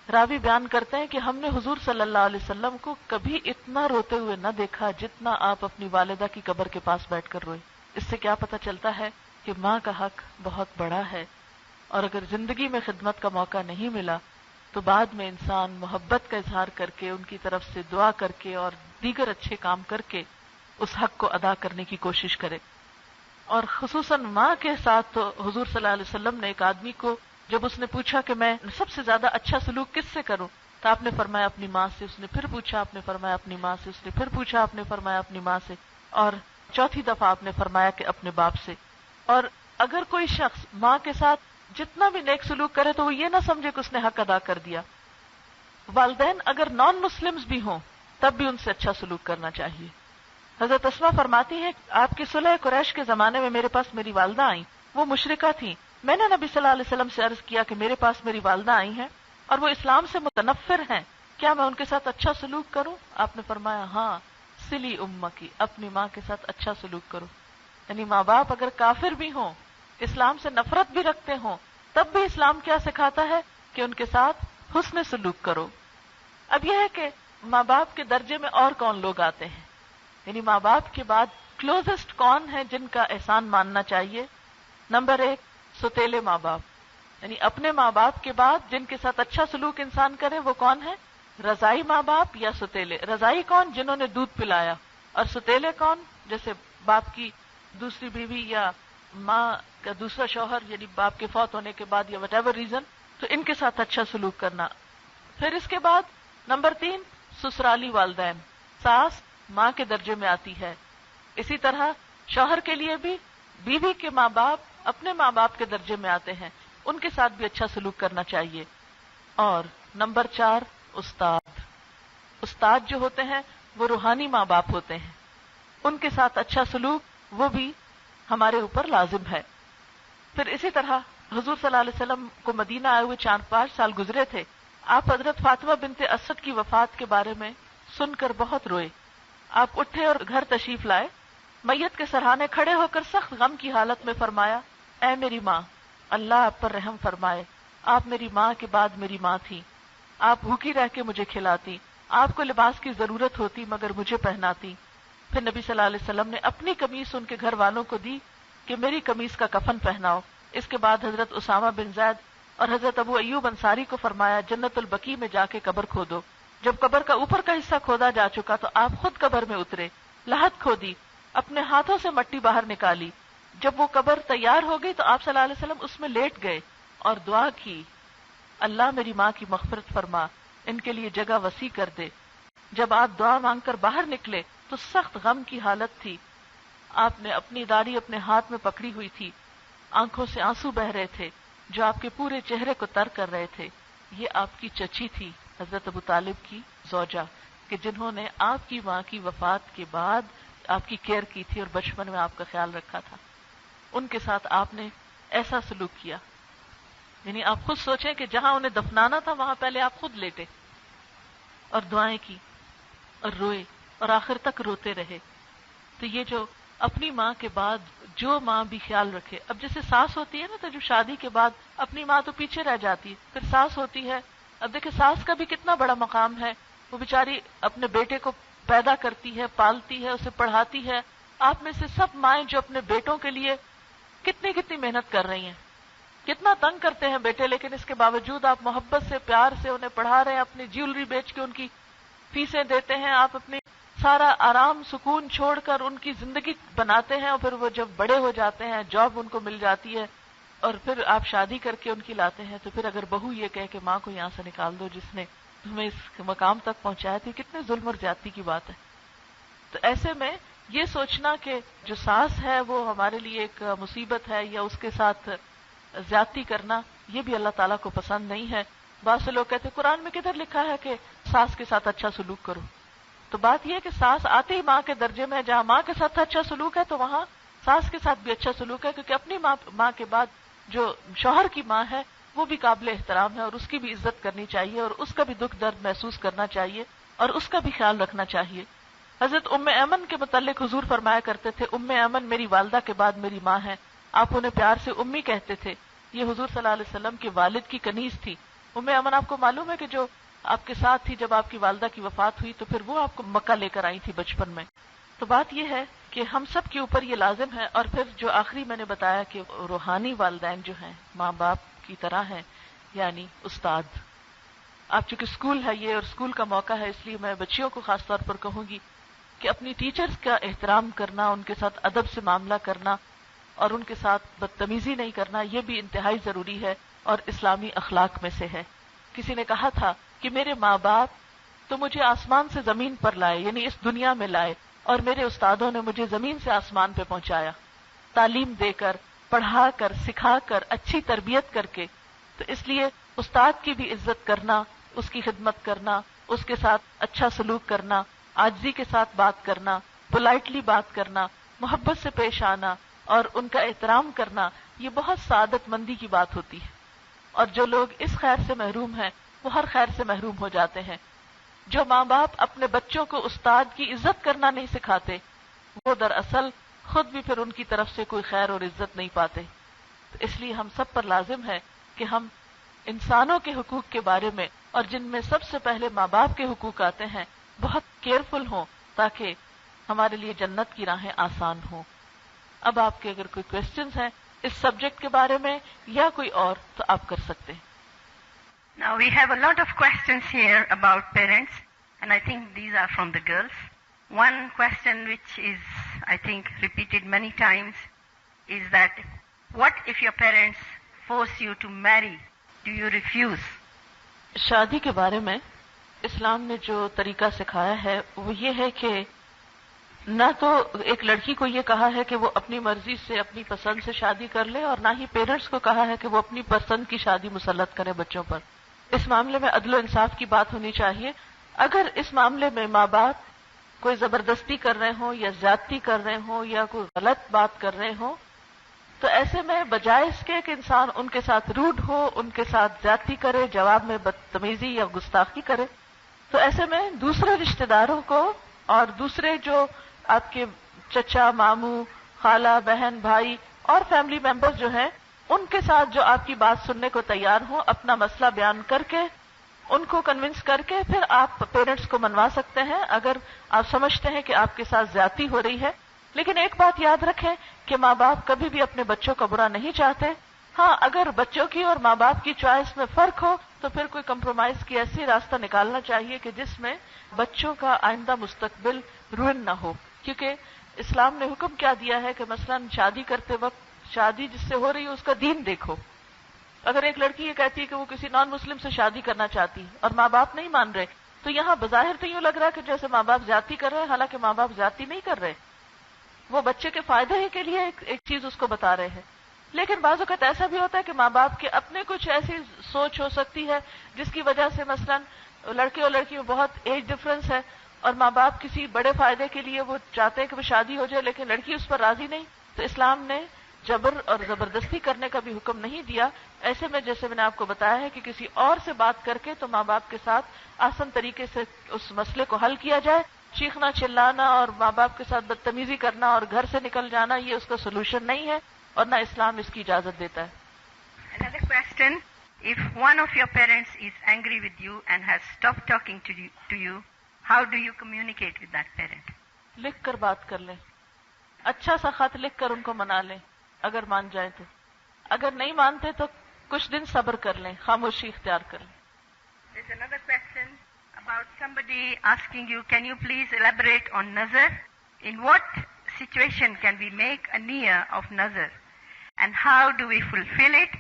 راوی بیان کرتے ہیں کہ ہم نے حضور صلی اللہ علیہ وسلم کو کبھی اتنا روتے ہوئے نہ دیکھا جتنا آپ اپنی والدہ کی قبر کے پاس بیٹھ کر روئے۔ اس سے کیا پتہ چلتا ہے کہ ماں کا حق بہت بڑا ہے، اور اگر زندگی میں خدمت کا موقع نہیں ملا تو بعد میں انسان محبت کا اظہار کر کے، ان کی طرف سے دعا کر کے اور دیگر اچھے کام کر کے اس حق کو ادا کرنے کی کوشش کرے۔ اور خصوصاً ماں کے ساتھ تو حضور صلی اللہ علیہ وسلم نے ایک آدمی کو جب اس نے پوچھا کہ میں سب سے زیادہ اچھا سلوک کس سے کروں تو آپ نے فرمایا اپنی ماں سے، اس نے پھر پوچھا، آپ نے فرمایا اپنی ماں سے، اس نے پھر پوچھا، آپ نے فرمایا اپنی ماں سے، اور چوتھی دفعہ آپ نے فرمایا کہ اپنے باپ سے۔ اور اگر کوئی شخص ماں کے ساتھ جتنا بھی نیک سلوک کرے تو وہ یہ نہ سمجھے کہ اس نے حق ادا کر دیا۔ والدین اگر نان مسلمز بھی ہوں تب بھی ان سے اچھا سلوک کرنا چاہیے۔ حضرت اسماء فرماتی ہیں آپ کی صلح قریش کے زمانے میں میرے پاس میری والدہ آئیں، وہ مشرکہ تھیں، میں نے نبی صلی اللہ علیہ وسلم سے عرض کیا کہ میرے پاس میری والدہ آئی ہیں اور وہ اسلام سے متنفر ہیں، کیا میں ان کے ساتھ اچھا سلوک کروں؟ آپ نے فرمایا ہاں، سلی امکی، اپنی ماں کے ساتھ اچھا سلوک کرو۔ یعنی ماں باپ اگر کافر بھی ہوں، اسلام سے نفرت بھی رکھتے ہوں، تب بھی اسلام کیا سکھاتا ہے کہ ان کے ساتھ حسن سلوک کرو۔ اب یہ ہے کہ ماں باپ کے درجے میں اور کون لوگ آتے ہیں، یعنی ماں باپ کے بعد کلوزسٹ کون ہے جن کا احسان ماننا چاہیے؟ نمبر 1، ستیلے ماں باپ، یعنی اپنے ماں باپ کے بعد جن کے ساتھ اچھا سلوک انسان کرے وہ کون ہے؟ رضائی ماں باپ یا ستیلے؟ رضائی کون؟ جنہوں نے دودھ پلایا، اور ستیلے کون؟ جیسے باپ کی دوسری بیوی یا ماں کا دوسرا شوہر، یعنی باپ کے فوت ہونے کے بعد یا وٹ ایور ریزن، تو ان کے ساتھ اچھا سلوک کرنا۔ پھر اس کے بعد نمبر 3، سسرالی والدین، ساس ماں کے درجے میں آتی ہے۔ اسی طرح شوہر کے لیے بھی بیوی کے ماں باپ اپنے ماں باپ کے درجے میں آتے ہیں، ان کے ساتھ بھی اچھا سلوک کرنا چاہیے۔ اور نمبر 4، استاد۔ استاد جو ہوتے ہیں وہ روحانی ماں باپ ہوتے ہیں، ان کے ساتھ اچھا سلوک وہ بھی ہمارے اوپر لازم ہے۔ پھر اسی طرح حضور صلی اللہ علیہ وسلم کو مدینہ آئے ہوئے 4-5 سال گزرے تھے، آپ حضرت فاطمہ بنت اسد کی وفات کے بارے میں سن کر بہت روئے۔ آپ اٹھے اور گھر تشریف لائے، میت کے سرہانے کھڑے ہو کر سخت غم کی حالت میں فرمایا، اے میری ماں، اللہ آپ پر رحم فرمائے، آپ میری ماں کے بعد میری ماں تھی، آپ بھوکی رہ کے مجھے کھلاتی، آپ کو لباس کی ضرورت ہوتی مگر مجھے پہناتی۔ پھر نبی صلی اللہ علیہ وسلم نے اپنی قمیص ان کے گھر والوں کو دی کہ میری قمیص کا کفن پہناؤ۔ اس کے بعد حضرت اسامہ بن زید اور حضرت ابو ایوب انصاری کو فرمایا جنت البقیع میں جا کے قبر کھودو۔ جب قبر کا اوپر کا حصہ کھودا جا چکا تو آپ خود قبر میں اترے، لحد کھودی، اپنے ہاتھوں سے مٹی باہر نکالی۔ جب وہ قبر تیار ہو گئی تو آپ صلی اللہ علیہ وسلم اس میں لیٹ گئے اور دعا کی، اللہ میری ماں کی مغفرت فرما، ان کے لیے جگہ وسیع کر دے۔ جب آپ دعا مانگ کر باہر نکلے تو سخت غم کی حالت تھی، آپ نے اپنی داڑھی اپنے ہاتھ میں پکڑی ہوئی تھی، آنکھوں سے آنسو بہ رہے تھے جو آپ کے پورے چہرے کو تر کر رہے تھے۔ یہ آپ کی چچی تھی حضرت ابو طالب کی زوجہ، کہ جنہوں نے آپ کی ماں کی وفات کے بعد آپ کی کیئر کی تھی اور بچپن میں آپ کا خیال رکھا تھا۔ ان کے ساتھ آپ نے ایسا سلوک کیا، یعنی آپ خود سوچیں کہ جہاں انہیں دفنانا تھا وہاں پہلے آپ خود لیٹے اور دعائیں کی اور روئے اور آخر تک روتے رہے۔ تو یہ جو اپنی ماں کے بعد جو ماں بھی خیال رکھے، اب جیسے ساس ہوتی ہے نا، تو جو شادی کے بعد اپنی ماں تو پیچھے رہ جاتی ہے، پھر ساس ہوتی ہے۔ اب دیکھیں ساس کا بھی کتنا بڑا مقام ہے، وہ بیچاری اپنے بیٹے کو پیدا کرتی ہے، پالتی ہے، اسے پڑھاتی ہے۔ آپ میں سے سب مائیں جو اپنے بیٹوں کے لیے کتنی کتنی محنت کر رہی ہیں، کتنا تنگ کرتے ہیں بیٹے، لیکن اس کے باوجود آپ محبت سے پیار سے انہیں پڑھا رہے ہیں، اپنی جیولری بیچ کے ان کی فیسیں دیتے ہیں، آپ اپنی سارا آرام سکون چھوڑ کر ان کی زندگی بناتے ہیں، اور پھر وہ جب بڑے ہو جاتے ہیں، جاب ان کو مل جاتی ہے، اور پھر آپ شادی کر کے ان کی لاتے ہیں، تو پھر اگر بہو یہ کہے کہ ماں کو یہاں سے نکال دو جس نے تمہیں اس مقام تک پہنچایا تھی، کتنے ظلم اور زیادتی کی بات ہے۔ تو ایسے میں یہ سوچنا کہ جو ساس ہے وہ ہمارے لیے ایک مصیبت ہے یا اس کے ساتھ زیادتی کرنا، یہ بھی اللہ تعالیٰ کو پسند نہیں ہے۔ بعض سے لوگ کہتے ہیں قرآن میں کدھر لکھا ہے کہ ساس کے ساتھ اچھا سلوک کرو؟ تو بات یہ ہے کہ ساس آتے ہی ماں کے درجے میں، جہاں ماں کے ساتھ اچھا سلوک ہے تو وہاں ساس کے ساتھ بھی اچھا سلوک ہے، کیونکہ اپنی ماں کے بعد جو شوہر کی ماں ہے وہ بھی قابل احترام ہے، اور اس کی بھی عزت کرنی چاہیے، اور اس کا بھی دکھ درد محسوس کرنا چاہیے، اور اس کا بھی خیال رکھنا چاہیے۔ حضرت ام ایمن کے متعلق حضور فرمایا کرتے تھے، ام ایمن میری والدہ کے بعد میری ماں ہے، آپ انہیں پیار سے امی کہتے تھے۔ یہ حضور صلی اللہ علیہ وسلم کے والد کی کنیز تھی۔ ام ایمن آپ کو معلوم ہے کہ جو آپ کے ساتھ تھی جب آپ کی والدہ کی وفات ہوئی، تو پھر وہ آپ کو مکہ لے کر آئی تھی بچپن میں۔ تو بات یہ ہے کہ ہم سب کے اوپر یہ لازم ہے۔ اور پھر جو آخری میں نے بتایا کہ روحانی والدین جو ہیں ماں باپ کی طرح ہیں، یعنی استاد۔ آپ چونکہ اسکول ہے یہ اور اسکول کا موقع ہے، اس لیے میں بچیوں کو خاص طور پر کہوں گی کہ اپنی ٹیچرز کا احترام کرنا، ان کے ساتھ ادب سے معاملہ کرنا اور ان کے ساتھ بدتمیزی نہیں کرنا، یہ بھی انتہائی ضروری ہے اور اسلامی اخلاق میں سے ہے۔ کسی نے کہا تھا کہ میرے ماں باپ تو مجھے آسمان سے زمین پر لائے، یعنی اس دنیا میں لائے، اور میرے استادوں نے مجھے زمین سے آسمان پہ پہنچایا، تعلیم دے کر، پڑھا کر، سکھا کر، اچھی تربیت کر کے۔ تو اس لیے استاد کی بھی عزت کرنا، اس کی خدمت کرنا، اس کے ساتھ اچھا سلوک کرنا، عاجزی کے ساتھ بات کرنا، پولائٹلی بات کرنا، محبت سے پیش آنا اور ان کا احترام کرنا، یہ بہت سعادت مندی کی بات ہوتی ہے۔ اور جو لوگ اس خیر سے محروم ہیں وہ ہر خیر سے محروم ہو جاتے ہیں۔ جو ماں باپ اپنے بچوں کو استاد کی عزت کرنا نہیں سکھاتے، وہ دراصل خود بھی پھر ان کی طرف سے کوئی خیر اور عزت نہیں پاتے. تو اس لیے ہم سب پر لازم ہے کہ ہم انسانوں کے حقوق کے بارے میں، اور جن میں سب سے پہلے ماں باپ کے حقوق آتے ہیں، بہت کیئرفل ہوں تاکہ ہمارے لیے جنت کی راہیں آسان ہوں. اب آپ کے اگر کوئی کوسچنز ہیں اس سبجیکٹ کے بارے میں یا کوئی اور تو آپ کر سکتے ہیں. Now we have a lot of questions here about parents, and I think these are from the girls. One question which is, I think, repeated many times is that, what if your parents force you to marry? Do you refuse? شادی کے بارے میں اسلام نے جو طریقہ سکھایا ہے وہ یہ ہے کہ نہ تو ایک لڑکی کو یہ کہا ہے کہ وہ اپنی مرضی سے اپنی پسند سے شادی کر لے، اور نہ ہی پیرنٹس کو کہا ہے کہ وہ اپنی پسند کی شادی مسلط کرے بچوں پر. اس معاملے میں عدل و انصاف کی بات ہونی چاہیے. اگر اس معاملے میں ماں باپ کوئی زبردستی کر رہے ہوں یا زیادتی کر رہے ہوں یا کوئی غلط بات کر رہے ہوں، تو ایسے میں بجائے اس کے کہ انسان ان کے ساتھ روڈ ہو، ان کے ساتھ زیادتی کرے، جواب میں بدتمیزی یا گستاخی کرے، تو ایسے میں دوسرے رشتہ داروں کو اور دوسرے جو آپ کے چچا، ماموں، خالہ، بہن، بھائی اور فیملی ممبر جو ہیں، ان کے ساتھ جو آپ کی بات سننے کو تیار ہوں، اپنا مسئلہ بیان کر کے ان کو کنونس کر کے پھر آپ پیرنٹس کو منوا سکتے ہیں اگر آپ سمجھتے ہیں کہ آپ کے ساتھ زیادتی ہو رہی ہے. لیکن ایک بات یاد رکھیں کہ ماں باپ کبھی بھی اپنے بچوں کا برا نہیں چاہتے. ہاں، اگر بچوں کی اور ماں باپ کی چوائس میں فرق ہو تو پھر کوئی کمپرومائز کی ایسی راستہ نکالنا چاہیے کہ جس میں بچوں کا آئندہ مستقبل روئن نہ ہو. کیونکہ اسلام نے حکم کیا دیا ہے کہ مثلا شادی کرتے وقت شادی جس سے ہو رہی ہے اس کا دین دیکھو. اگر ایک لڑکی یہ کہتی ہے کہ وہ کسی نان مسلم سے شادی کرنا چاہتی ہے اور ماں باپ نہیں مان رہے، تو یہاں بظاہر تو یوں لگ رہا ہے کہ جیسے ماں باپ زیادتی کر رہے ہیں، حالانکہ ماں باپ زیادتی نہیں کر رہے، وہ بچے کے فائدے ہی کے لیے ایک چیز اس کو بتا رہے ہیں. لیکن بعض اوقات ایسا بھی ہوتا ہے کہ ماں باپ کے اپنے کچھ ایسی سوچ ہو سکتی ہے جس کی وجہ سے مثلا لڑکے اور لڑکی میں بہت ایج ڈفرنس ہے اور ماں باپ کسی بڑے فائدے کے لیے وہ چاہتے ہیں کہ وہ شادی ہو جائے لیکن لڑکی اس پر راضی نہیں. تو اسلام نے جبر اور زبردستی کرنے کا بھی حکم نہیں دیا. ایسے میں جیسے میں نے آپ کو بتایا ہے کہ کسی اور سے بات کر کے تو ماں باپ کے ساتھ آسان طریقے سے اس مسئلے کو حل کیا جائے. چیخنا چلانا اور ماں باپ کے ساتھ بدتمیزی کرنا اور گھر سے نکل جانا یہ اس کا سولوشن نہیں ہے اور نہ اسلام اس کی اجازت دیتا ہے. Another question, if one of your parents is angry with you and has stopped talking to you, how do you communicate with that parent? لکھ کر بات کر لیں. اچھا سا خط لکھ کر ان کو منا لیں اگر مان جائیں تو. اگر نہیں مانتے تو کچھ دن صبر کر لیں، خاموشی اختیار کر لیں. There's another question about somebody asking you, can you please elaborate on nazar? In what situation can we make a niyyah of nazar? And how do we fulfill it?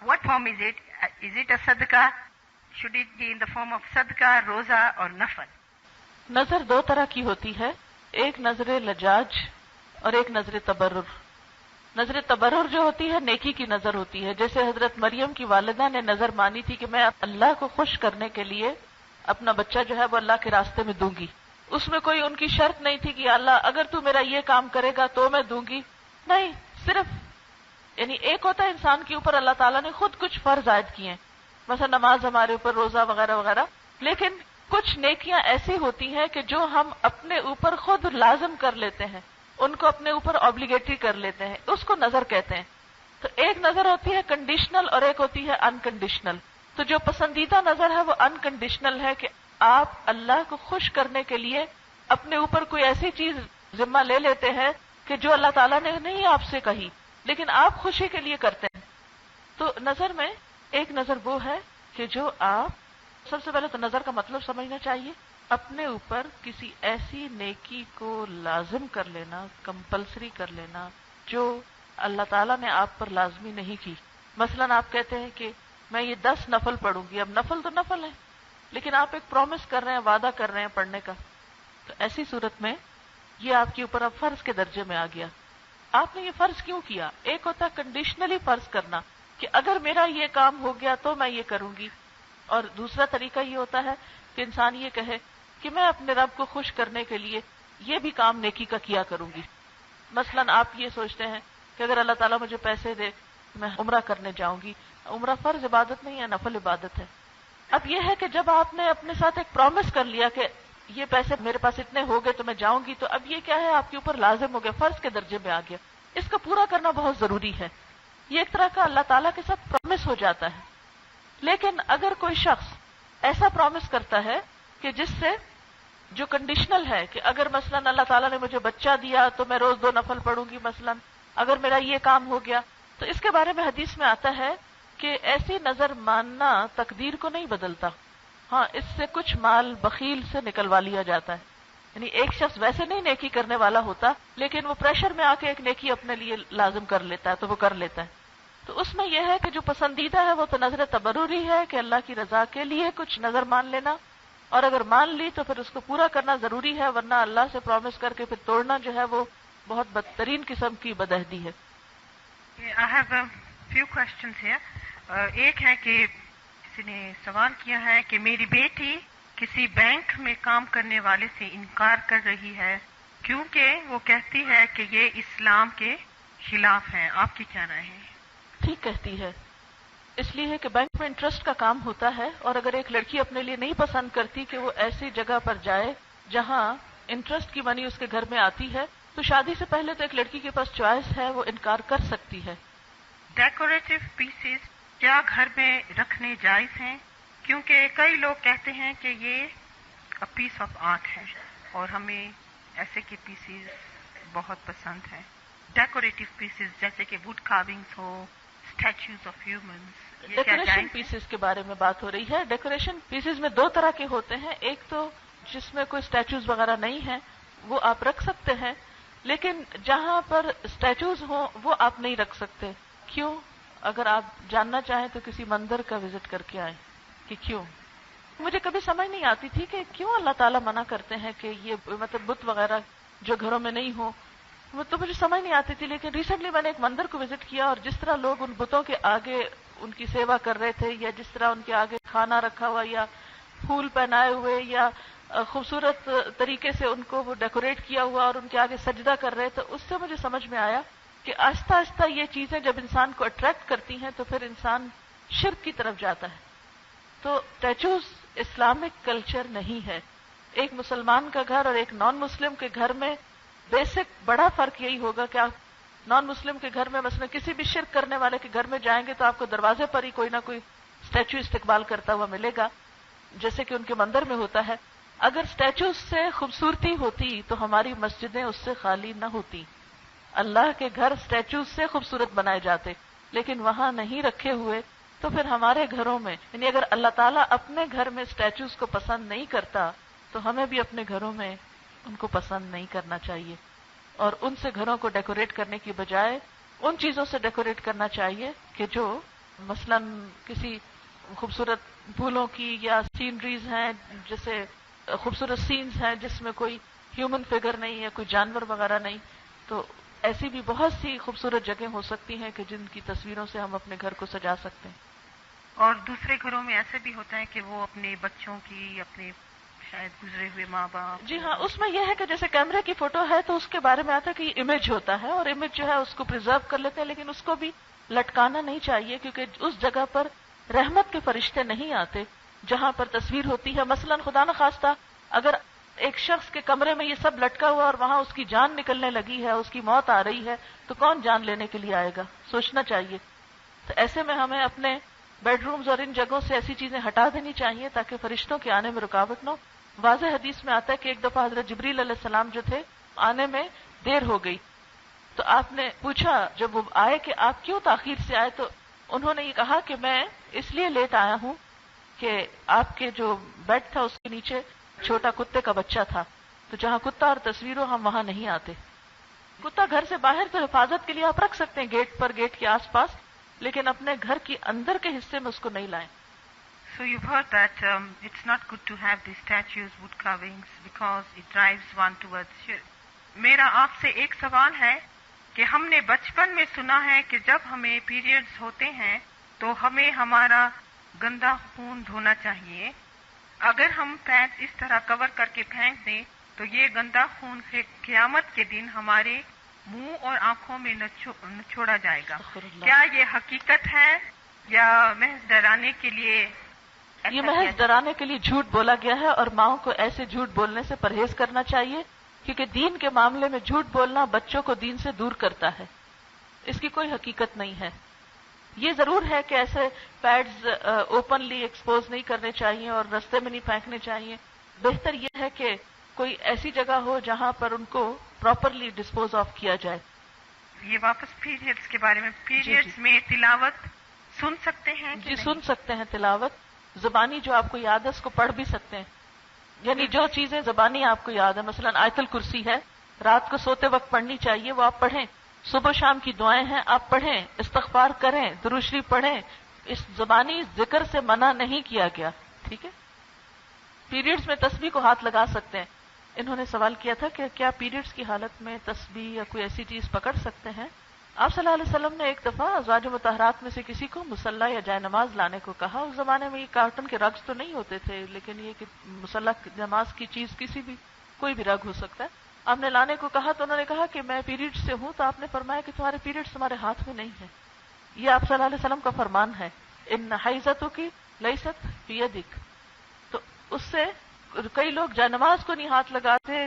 What form is it? Is it a sadaqah? Should it be in the form of sadaqah, roza or nafal? نظر دو طرح کی ہوتی ہے، ایک نظر لجاج اور ایک نظر تبرر. نظر تبرر جو ہوتی ہے نیکی کی نظر ہوتی ہے، جیسے حضرت مریم کی والدہ نے نظر مانی تھی کہ میں اللہ کو خوش کرنے کے لیے اپنا بچہ جو ہے وہ اللہ کے راستے میں دوں گی. اس میں کوئی ان کی شرط نہیں تھی کہ اللہ اگر تو میرا یہ کام کرے گا تو میں دوں گی. نہیں، صرف یعنی ایک ہوتا ہے انسان کے اوپر اللہ تعالیٰ نے خود کچھ فرض عائد کیے ہیں، مثلا نماز ہمارے اوپر، روزہ وغیرہ وغیرہ، لیکن کچھ نیکیاں ایسی ہوتی ہیں کہ جو ہم اپنے اوپر خود لازم کر لیتے ہیں، ان کو اپنے اوپر obligatory کر لیتے ہیں، اس کو نظر کہتے ہیں. تو ایک نظر ہوتی ہے کنڈیشنل اور ایک ہوتی ہے انکنڈیشنل. تو جو پسندیدہ نظر ہے وہ انکنڈیشنل ہے کہ آپ اللہ کو خوش کرنے کے لیے اپنے اوپر کوئی ایسی چیز ذمہ لے لیتے ہیں کہ جو اللہ تعالیٰ نے نہیں آپ سے کہی لیکن آپ خوشی کے لیے کرتے ہیں. تو نظر میں ایک نظر وہ ہے کہ جو آپ سب سے پہلے تو نظر کا مطلب سمجھنا چاہیے، اپنے اوپر کسی ایسی نیکی کو لازم کر لینا، کمپلسری کر لینا جو اللہ تعالیٰ نے آپ پر لازمی نہیں کی. مثلا آپ کہتے ہیں کہ میں یہ 10 نفل پڑھوں گی. اب نفل تو نفل ہے لیکن آپ ایک پرومس کر رہے ہیں، وعدہ کر رہے ہیں پڑھنے کا، تو ایسی صورت میں یہ آپ کے اوپر اب فرض کے درجے میں آ گیا. آپ نے یہ فرض کیوں کیا؟ ایک ہوتا ہے کنڈیشنلی فرض کرنا کہ اگر میرا یہ کام ہو گیا تو میں یہ کروں گی، اور دوسرا طریقہ یہ ہوتا ہے کہ انسان یہ کہے کہ میں اپنے رب کو خوش کرنے کے لیے یہ بھی کام نیکی کا کیا کروں گی. مثلا آپ یہ سوچتے ہیں کہ اگر اللہ تعالیٰ مجھے پیسے دے میں عمرہ کرنے جاؤں گی. عمرہ فرض عبادت نہیں ہے، نفل عبادت ہے. اب یہ ہے کہ جب آپ نے اپنے ساتھ ایک پرومس کر لیا کہ یہ پیسے میرے پاس اتنے ہو گئے تو میں جاؤں گی، تو اب یہ کیا ہے آپ کے اوپر لازم ہو گیا، فرض کے درجے میں آ گیا. اس کا پورا کرنا بہت ضروری ہے. یہ ایک طرح کا اللہ تعالیٰ کے ساتھ پرومس ہو جاتا ہے. لیکن اگر کوئی شخص ایسا پرومس کرتا ہے کہ جس سے جو کنڈیشنل ہے کہ اگر مثلا اللہ تعالیٰ نے مجھے بچہ دیا تو میں روز 2 نفل پڑھوں گی، مثلا اگر میرا یہ کام ہو گیا، تو اس کے بارے میں حدیث میں آتا ہے کہ ایسی نظر ماننا تقدیر کو نہیں بدلتا. ہاں، اس سے کچھ مال بخیل سے نکلوا لیا جاتا ہے. یعنی ایک شخص ویسے نہیں نیکی کرنے والا ہوتا، لیکن وہ پریشر میں آ کے ایک نیکی اپنے لیے لازم کر لیتا ہے تو وہ کر لیتا ہے. تو اس میں یہ ہے کہ جو پسندیدہ ہے وہ تو نظر تبرری ہے کہ اللہ کی رضا کے لیے کچھ نظر مان لینا، اور اگر مان لی تو پھر اس کو پورا کرنا ضروری ہے، ورنہ اللہ سے پرومس کر کے پھر توڑنا جو ہے وہ بہت بدترین قسم کی بدعہدی ہے. I have a few questions here. ایک ہے کہ کسی نے سوال کیا ہے کہ میری بیٹی کسی بینک میں کام کرنے والے سے انکار کر رہی ہے کیونکہ وہ کہتی ہے کہ یہ اسلام کے خلاف ہے. آپ کی کیا رائے ہے؟ ٹھیک کہتی ہے، اس لیے کہ بینک میں انٹرسٹ کا کام ہوتا ہے، اور اگر ایک لڑکی اپنے لیے نہیں پسند کرتی کہ وہ ایسی جگہ پر جائے جہاں انٹرسٹ کی منی اس کے گھر میں آتی ہے، تو شادی سے پہلے تو ایک لڑکی کے پاس چوائس ہے، وہ انکار کر سکتی ہے. ڈیکوریٹو پیسز کیا گھر میں رکھنے جائز ہیں؟ کیونکہ کئی لوگ کہتے ہیں کہ یہ پیس آف آرٹ ہے اور ہمیں ایسے کے پیسز بہت پسند ہیں. ڈیکوریٹو پیسز جیسے کہ ووڈ کارونگز ہو، اسٹیچوز آف ہیومنز، یہ کیا ڈیکوریشن جائز ہے؟ پیسز کے بارے میں بات ہو رہی ہے. ڈیکوریشن پیسز میں 2 طرح کے ہوتے ہیں. ایک تو جس میں کوئی اسٹیچوز وغیرہ نہیں ہیں وہ آپ رکھ سکتے ہیں، لیکن جہاں پر اسٹیچوز ہوں وہ آپ نہیں رکھ سکتے. کیوں؟ اگر آپ جاننا چاہیں تو کسی مندر کا وزٹ کر کے آئیں کہ کیوں. مجھے کبھی سمجھ نہیں آتی تھی کہ کیوں اللہ تعالیٰ منع کرتے ہیں کہ یہ مطلب بت وغیرہ جو گھروں میں نہیں ہو. وہ تو مجھے سمجھ نہیں آتی تھی، لیکن ریسنٹلی میں نے ایک مندر کو وزٹ کیا، اور جس طرح لوگ ان بتوں کے آگے ان کی سیوا کر رہے تھے، یا جس طرح ان کے آگے کھانا رکھا ہوا یا پھول پہنائے ہوئے یا خوبصورت طریقے سے ان کو وہ ڈیکوریٹ کیا ہوا اور ان کے آگے سجدہ کر رہے، تو اس سے مجھے سمجھ میں آیا کہ آہستہ آہستہ یہ چیزیں جب انسان کو اٹریکٹ کرتی ہیں تو پھر انسان شرک کی طرف جاتا ہے. تو اسٹیچوز اسلامک کلچر نہیں ہے. ایک مسلمان کا گھر اور ایک نان مسلم کے گھر میں بیسک بڑا فرق یہی ہوگا کہ آپ نان مسلم کے گھر میں مثلا کسی بھی شرک کرنے والے کے گھر میں جائیں گے تو آپ کو دروازے پر ہی کوئی نہ کوئی اسٹیچو استقبال کرتا ہوا ملے گا، جیسے کہ ان کے مندر میں ہوتا ہے. اگر اسٹیچوز سے خوبصورتی ہوتی تو ہماری مسجدیں اس سے خالی نہ ہوتی. اللہ کے گھر اسٹیچوز سے خوبصورت بنائے جاتے، لیکن وہاں نہیں رکھے ہوئے. تو پھر ہمارے گھروں میں، یعنی اگر اللہ تعالیٰ اپنے گھر میں اسٹیچوز کو پسند نہیں کرتا تو ہمیں بھی اپنے گھروں میں ان کو پسند نہیں کرنا چاہیے، اور ان سے گھروں کو ڈیکوریٹ کرنے کی بجائے ان چیزوں سے ڈیکوریٹ کرنا چاہیے کہ جو مثلا کسی خوبصورت پھولوں کی یا سینریز ہیں، جیسے خوبصورت سینز ہیں جس میں کوئی ہیومن فگر نہیں ہے، کوئی جانور وغیرہ نہیں. تو ایسی بھی بہت سی خوبصورت جگہیں ہو سکتی ہیں کہ جن کی تصویروں سے ہم اپنے گھر کو سجا سکتے ہیں. اور دوسرے گھروں میں ایسے بھی ہوتا ہے کہ وہ اپنے بچوں کی، اپنے شاید گزرے ہوئے ماں باپ. جی ہاں، اس میں یہ ہے کہ جیسے کیمرے کی فوٹو ہے تو اس کے بارے میں آتا ہے کہ یہ امیج ہوتا ہے، اور امیج جو ہے اس کو پرزرو کر لیتے ہیں، لیکن اس کو بھی لٹکانا نہیں چاہیے، کیونکہ اس جگہ پر رحمت کے فرشتے نہیں آتے جہاں پر تصویر ہوتی ہے. مثلا خدا نخواستہ اگر ایک شخص کے کمرے میں یہ سب لٹکا ہوا اور وہاں اس کی جان نکلنے لگی ہے، اس کی موت آ رہی ہے، تو کون جان لینے کے لیے آئے گا؟ سوچنا چاہیے. تو ایسے میں ہمیں اپنے بیڈ رومز اور ان جگہوں سے ایسی چیزیں ہٹا دینی چاہیے تاکہ فرشتوں کے آنے میں رکاوٹ نہ ہو. واضح حدیث میں آتا ہے کہ ایک دفعہ حضرت جبریل علیہ السلام جو تھے آنے میں دیر ہو گئی، تو آپ نے پوچھا جب وہ آئے کہ آپ کیوں تاخیر سے آئے، تو انہوں نے یہ کہا کہ میں اس لیے لیٹ آیا ہوں کہ آپ کے جو بیڈ تھا اس کے نیچے چھوٹا کتے کا بچہ تھا، تو جہاں کتا اور تصویر ہو ہم وہاں نہیں آتے. کتا گھر سے باہر تو حفاظت کے لیے آپ رکھ سکتے ہیں گیٹ پر، گیٹ کے آس پاس، لیکن اپنے گھر کے اندر کے حصے میں اس کو نہیں لائیں. So you've heard that it's not good to have these statues, wood carvings, because it drives one towards shirk. میرا آپ سے ایک سوال ہے کہ ہم نے بچپن میں سنا ہے کہ جب ہمیں پیریڈز ہوتے ہیں تو ہمیں ہمارا گندا خون دھونا چاہیے. اگر ہم پینٹ اس طرح کور کر کے پھینک دیں تو یہ گندا خون قیامت کے دن ہمارے منہ اور آنکھوں میں نچوڑا جائے گا. کیا یہ حقیقت ہے یا محض ڈرانے کے لیے یہ محض ڈرانے کے لیے جھوٹ بولا گیا ہے، اور ماؤں کو ایسے جھوٹ بولنے سے پرہیز کرنا چاہیے، کیونکہ دین کے معاملے میں جھوٹ بولنا بچوں کو دین سے دور کرتا ہے، اس کی کوئی حقیقت نہیں ہے۔ یہ ضرور ہے کہ ایسے پیڈز اوپنلی ایکسپوز نہیں کرنے چاہیے اور رستے میں نہیں پھینکنے چاہیے، بہتر یہ ہے کہ کوئی ایسی جگہ ہو جہاں پر ان کو پراپرلی ڈسپوز آف کیا جائے۔ یہ واپس پیریڈز کے بارے میں، پیریڈز میں تلاوت سن سکتے ہیں؟ جی سن سکتے ہیں، تلاوت زبانی جو آپ کو یاد ہے اس کو پڑھ بھی سکتے ہیں، یعنی جو چیزیں زبانی آپ کو یاد ہے، مثلا آیت الکرسی ہے، رات کو سوتے وقت پڑھنی چاہیے، وہ آپ پڑھیں۔ صبح شام کی دعائیں ہیں، آپ پڑھیں، استغفار کریں، درود شریف پڑھیں، اس زبانی ذکر سے منع نہیں کیا گیا، ٹھیک ہے۔ پیریڈز میں تسبیح کو ہاتھ لگا سکتے ہیں۔ انہوں نے سوال کیا تھا کہ کیا پیریڈز کی حالت میں تسبیح یا کوئی ایسی چیز پکڑ سکتے ہیں؟ آپ صلی اللہ علیہ وسلم نے ایک دفعہ ازواج مطہرات میں سے کسی کو مصلی یا جائے نماز لانے کو کہا۔ اس زمانے میں یہ کارٹن کے رگز تو نہیں ہوتے تھے، لیکن یہ کہ مصلی نماز کی چیز کسی بھی کوئی بھی رگ ہو سکتا ہے۔ آپ نے لانے کو کہا تو انہوں نے کہا کہ میں پیریڈ سے ہوں، تو آپ نے فرمایا کہ تمہارے پیریڈز تمہارے ہاتھ میں نہیں ہے۔ یہ آپ صلی اللہ علیہ وسلم کا فرمان ہے، ان حیضتک لیست فی یدک۔ تو اس سے کئی لوگ جائے نماز کو نہیں ہاتھ لگاتے،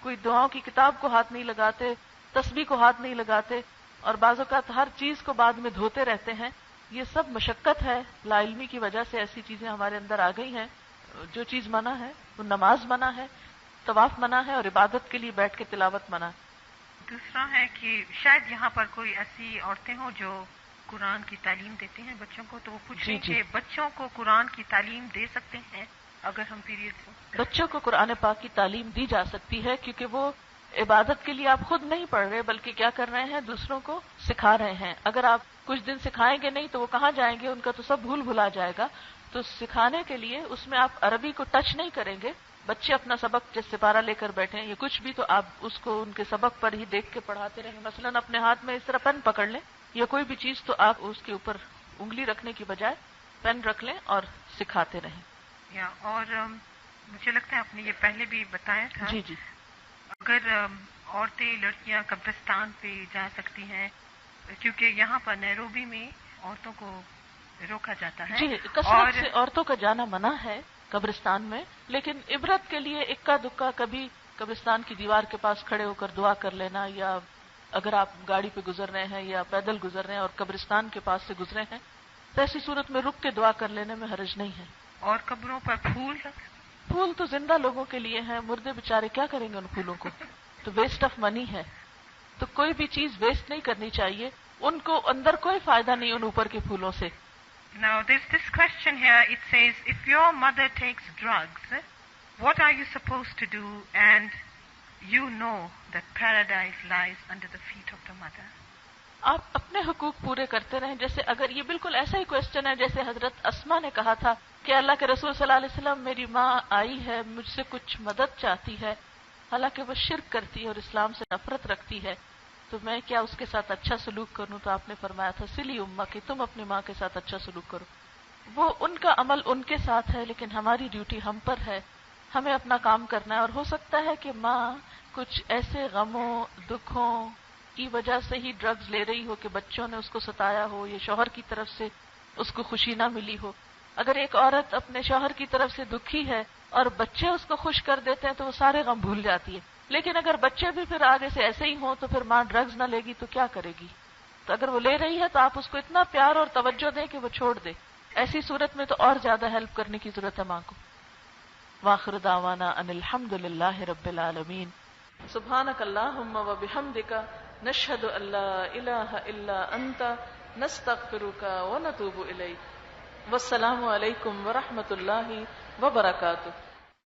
کوئی دعاؤں کی کتاب کو ہاتھ نہیں لگاتے، تسبیح کو ہاتھ نہیں لگاتے، اور بعض اوقات ہر چیز کو بعد میں دھوتے رہتے ہیں۔ یہ سب مشقت ہے، لا علمی کی وجہ سے ایسی چیزیں ہمارے اندر آ گئی ہیں۔ جو چیز منع ہے وہ نماز منع ہے، طواف منع ہے، اور عبادت کے لیے بیٹھ کے تلاوت منع ہے۔ دوسرا ہے کہ شاید یہاں پر کوئی ایسی عورتیں ہوں جو قرآن کی تعلیم دیتے ہیں بچوں کو، تو وہ پوچھ رہے ہیں کہ بچوں کو قرآن کی تعلیم دے سکتے ہیں اگر ہم پیریڈ ہوں؟ بچوں کو قرآن پاک کی تعلیم دی جا سکتی ہے، کیونکہ وہ عبادت کے لیے آپ خود نہیں پڑھ رہے بلکہ کیا کر رہے ہیں، دوسروں کو سکھا رہے ہیں۔ اگر آپ کچھ دن سکھائیں گے نہیں تو وہ کہاں جائیں گے، ان کا تو سب بھول بھلا جائے گا۔ تو سکھانے کے لیے اس میں آپ عربی کو ٹچ نہیں کریں گے، بچے اپنا سبق جس سپارہ لے کر بیٹھیں یا کچھ بھی، تو آپ اس کو ان کے سبق پر ہی دیکھ کے پڑھاتے رہیں۔ مثلا اپنے ہاتھ میں اس طرح پین پکڑ لیں یا کوئی بھی چیز، تو آپ اس کے اوپر انگلی رکھنے کی بجائے پین رکھ لیں اور سکھاتے رہیں۔ اور مجھے لگتا ہے آپ نے یہ پہلے بھی بتایا تھا، جی جی، اگر عورتیں لڑکیاں قبرستان پہ جا سکتی ہیں، کیونکہ یہاں پر نیروبی میں عورتوں کو روکا جاتا ہے، جی کثرت سے عورتوں کا جانا منع ہے قبرستان میں، لیکن عبرت کے لیے اکا دکا کبھی قبرستان کی دیوار کے پاس کھڑے ہو کر دعا کر لینا، یا اگر آپ گاڑی پہ گزر رہے ہیں یا پیدل گزر رہے ہیں اور قبرستان کے پاس سے گزرے ہیں تو ایسی صورت میں رک کے دعا کر لینے میں حرج نہیں ہے۔ اور قبروں پر پھول تو زندہ لوگوں کے لیے ہیں، مردے بیچارے کیا کریں گے ان پھولوں کو، تو ویسٹ آف منی ہے۔ تو کوئی بھی چیز ویسٹ نہیں کرنی چاہیے، ان کو اندر کوئی فائدہ نہیں ان اوپر کے پھولوں سے۔ Now there's this question here, it says, if your mother takes drugs, what are you supposed to do, and you know that paradise lies under the feet of the mother? آپ اپنے حقوق پورے کرتے رہیں۔ جیسے اگر یہ بالکل ایسا ہی کوشچن ہے جیسے حضرت اسما نے کہا تھا کہ اللہ کے رسول صلی اللہ علیہ وسلم، میری ماں آئی ہے، مجھ سے کچھ مدد چاہتی ہے، حالانکہ وہ شرک کرتی ہے اور اسلام سے نفرت رکھتی ہے، تو میں کیا اس کے ساتھ اچھا سلوک کروں؟ تو آپ نے فرمایا تھا سلی امہ، کہ تم اپنی ماں کے ساتھ اچھا سلوک کرو۔ وہ ان کا عمل ان کے ساتھ ہے، لیکن ہماری ڈیوٹی ہم پر ہے، ہمیں اپنا کام کرنا ہے۔ اور ہو سکتا ہے کہ ماں کچھ ایسے غموں دکھوں کی وجہ سے ہی ڈرگز لے رہی ہو کہ بچوں نے اس کو ستایا ہو یا شوہر کی طرف سے اس کو خوشی نہ ملی ہو۔ اگر ایک عورت اپنے شوہر کی طرف سے دکھی ہے اور بچے اس کو خوش کر دیتے ہیں تو وہ سارے غم بھول جاتی ہے، لیکن اگر بچے بھی پھر آگے سے ایسے ہی ہوں تو پھر ماں ڈرگز نہ لے گی تو کیا کرے گی؟ تو اگر وہ لے رہی ہے تو آپ اس کو اتنا پیار اور توجہ دیں کہ وہ چھوڑ دے۔ ایسی صورت میں تو اور زیادہ ہیلپ کرنے کی ضرورت ہے ماں کو۔ وآخر دعوانا ان الحمد للہ رب العالمین۔ سبحانک اللہم و بحمدک، نشہد ان لا الہ الا انت، نستغفرک و نتوب الیک۔ والسلام علیکم ورحمۃ اللہ وبرکاتہ۔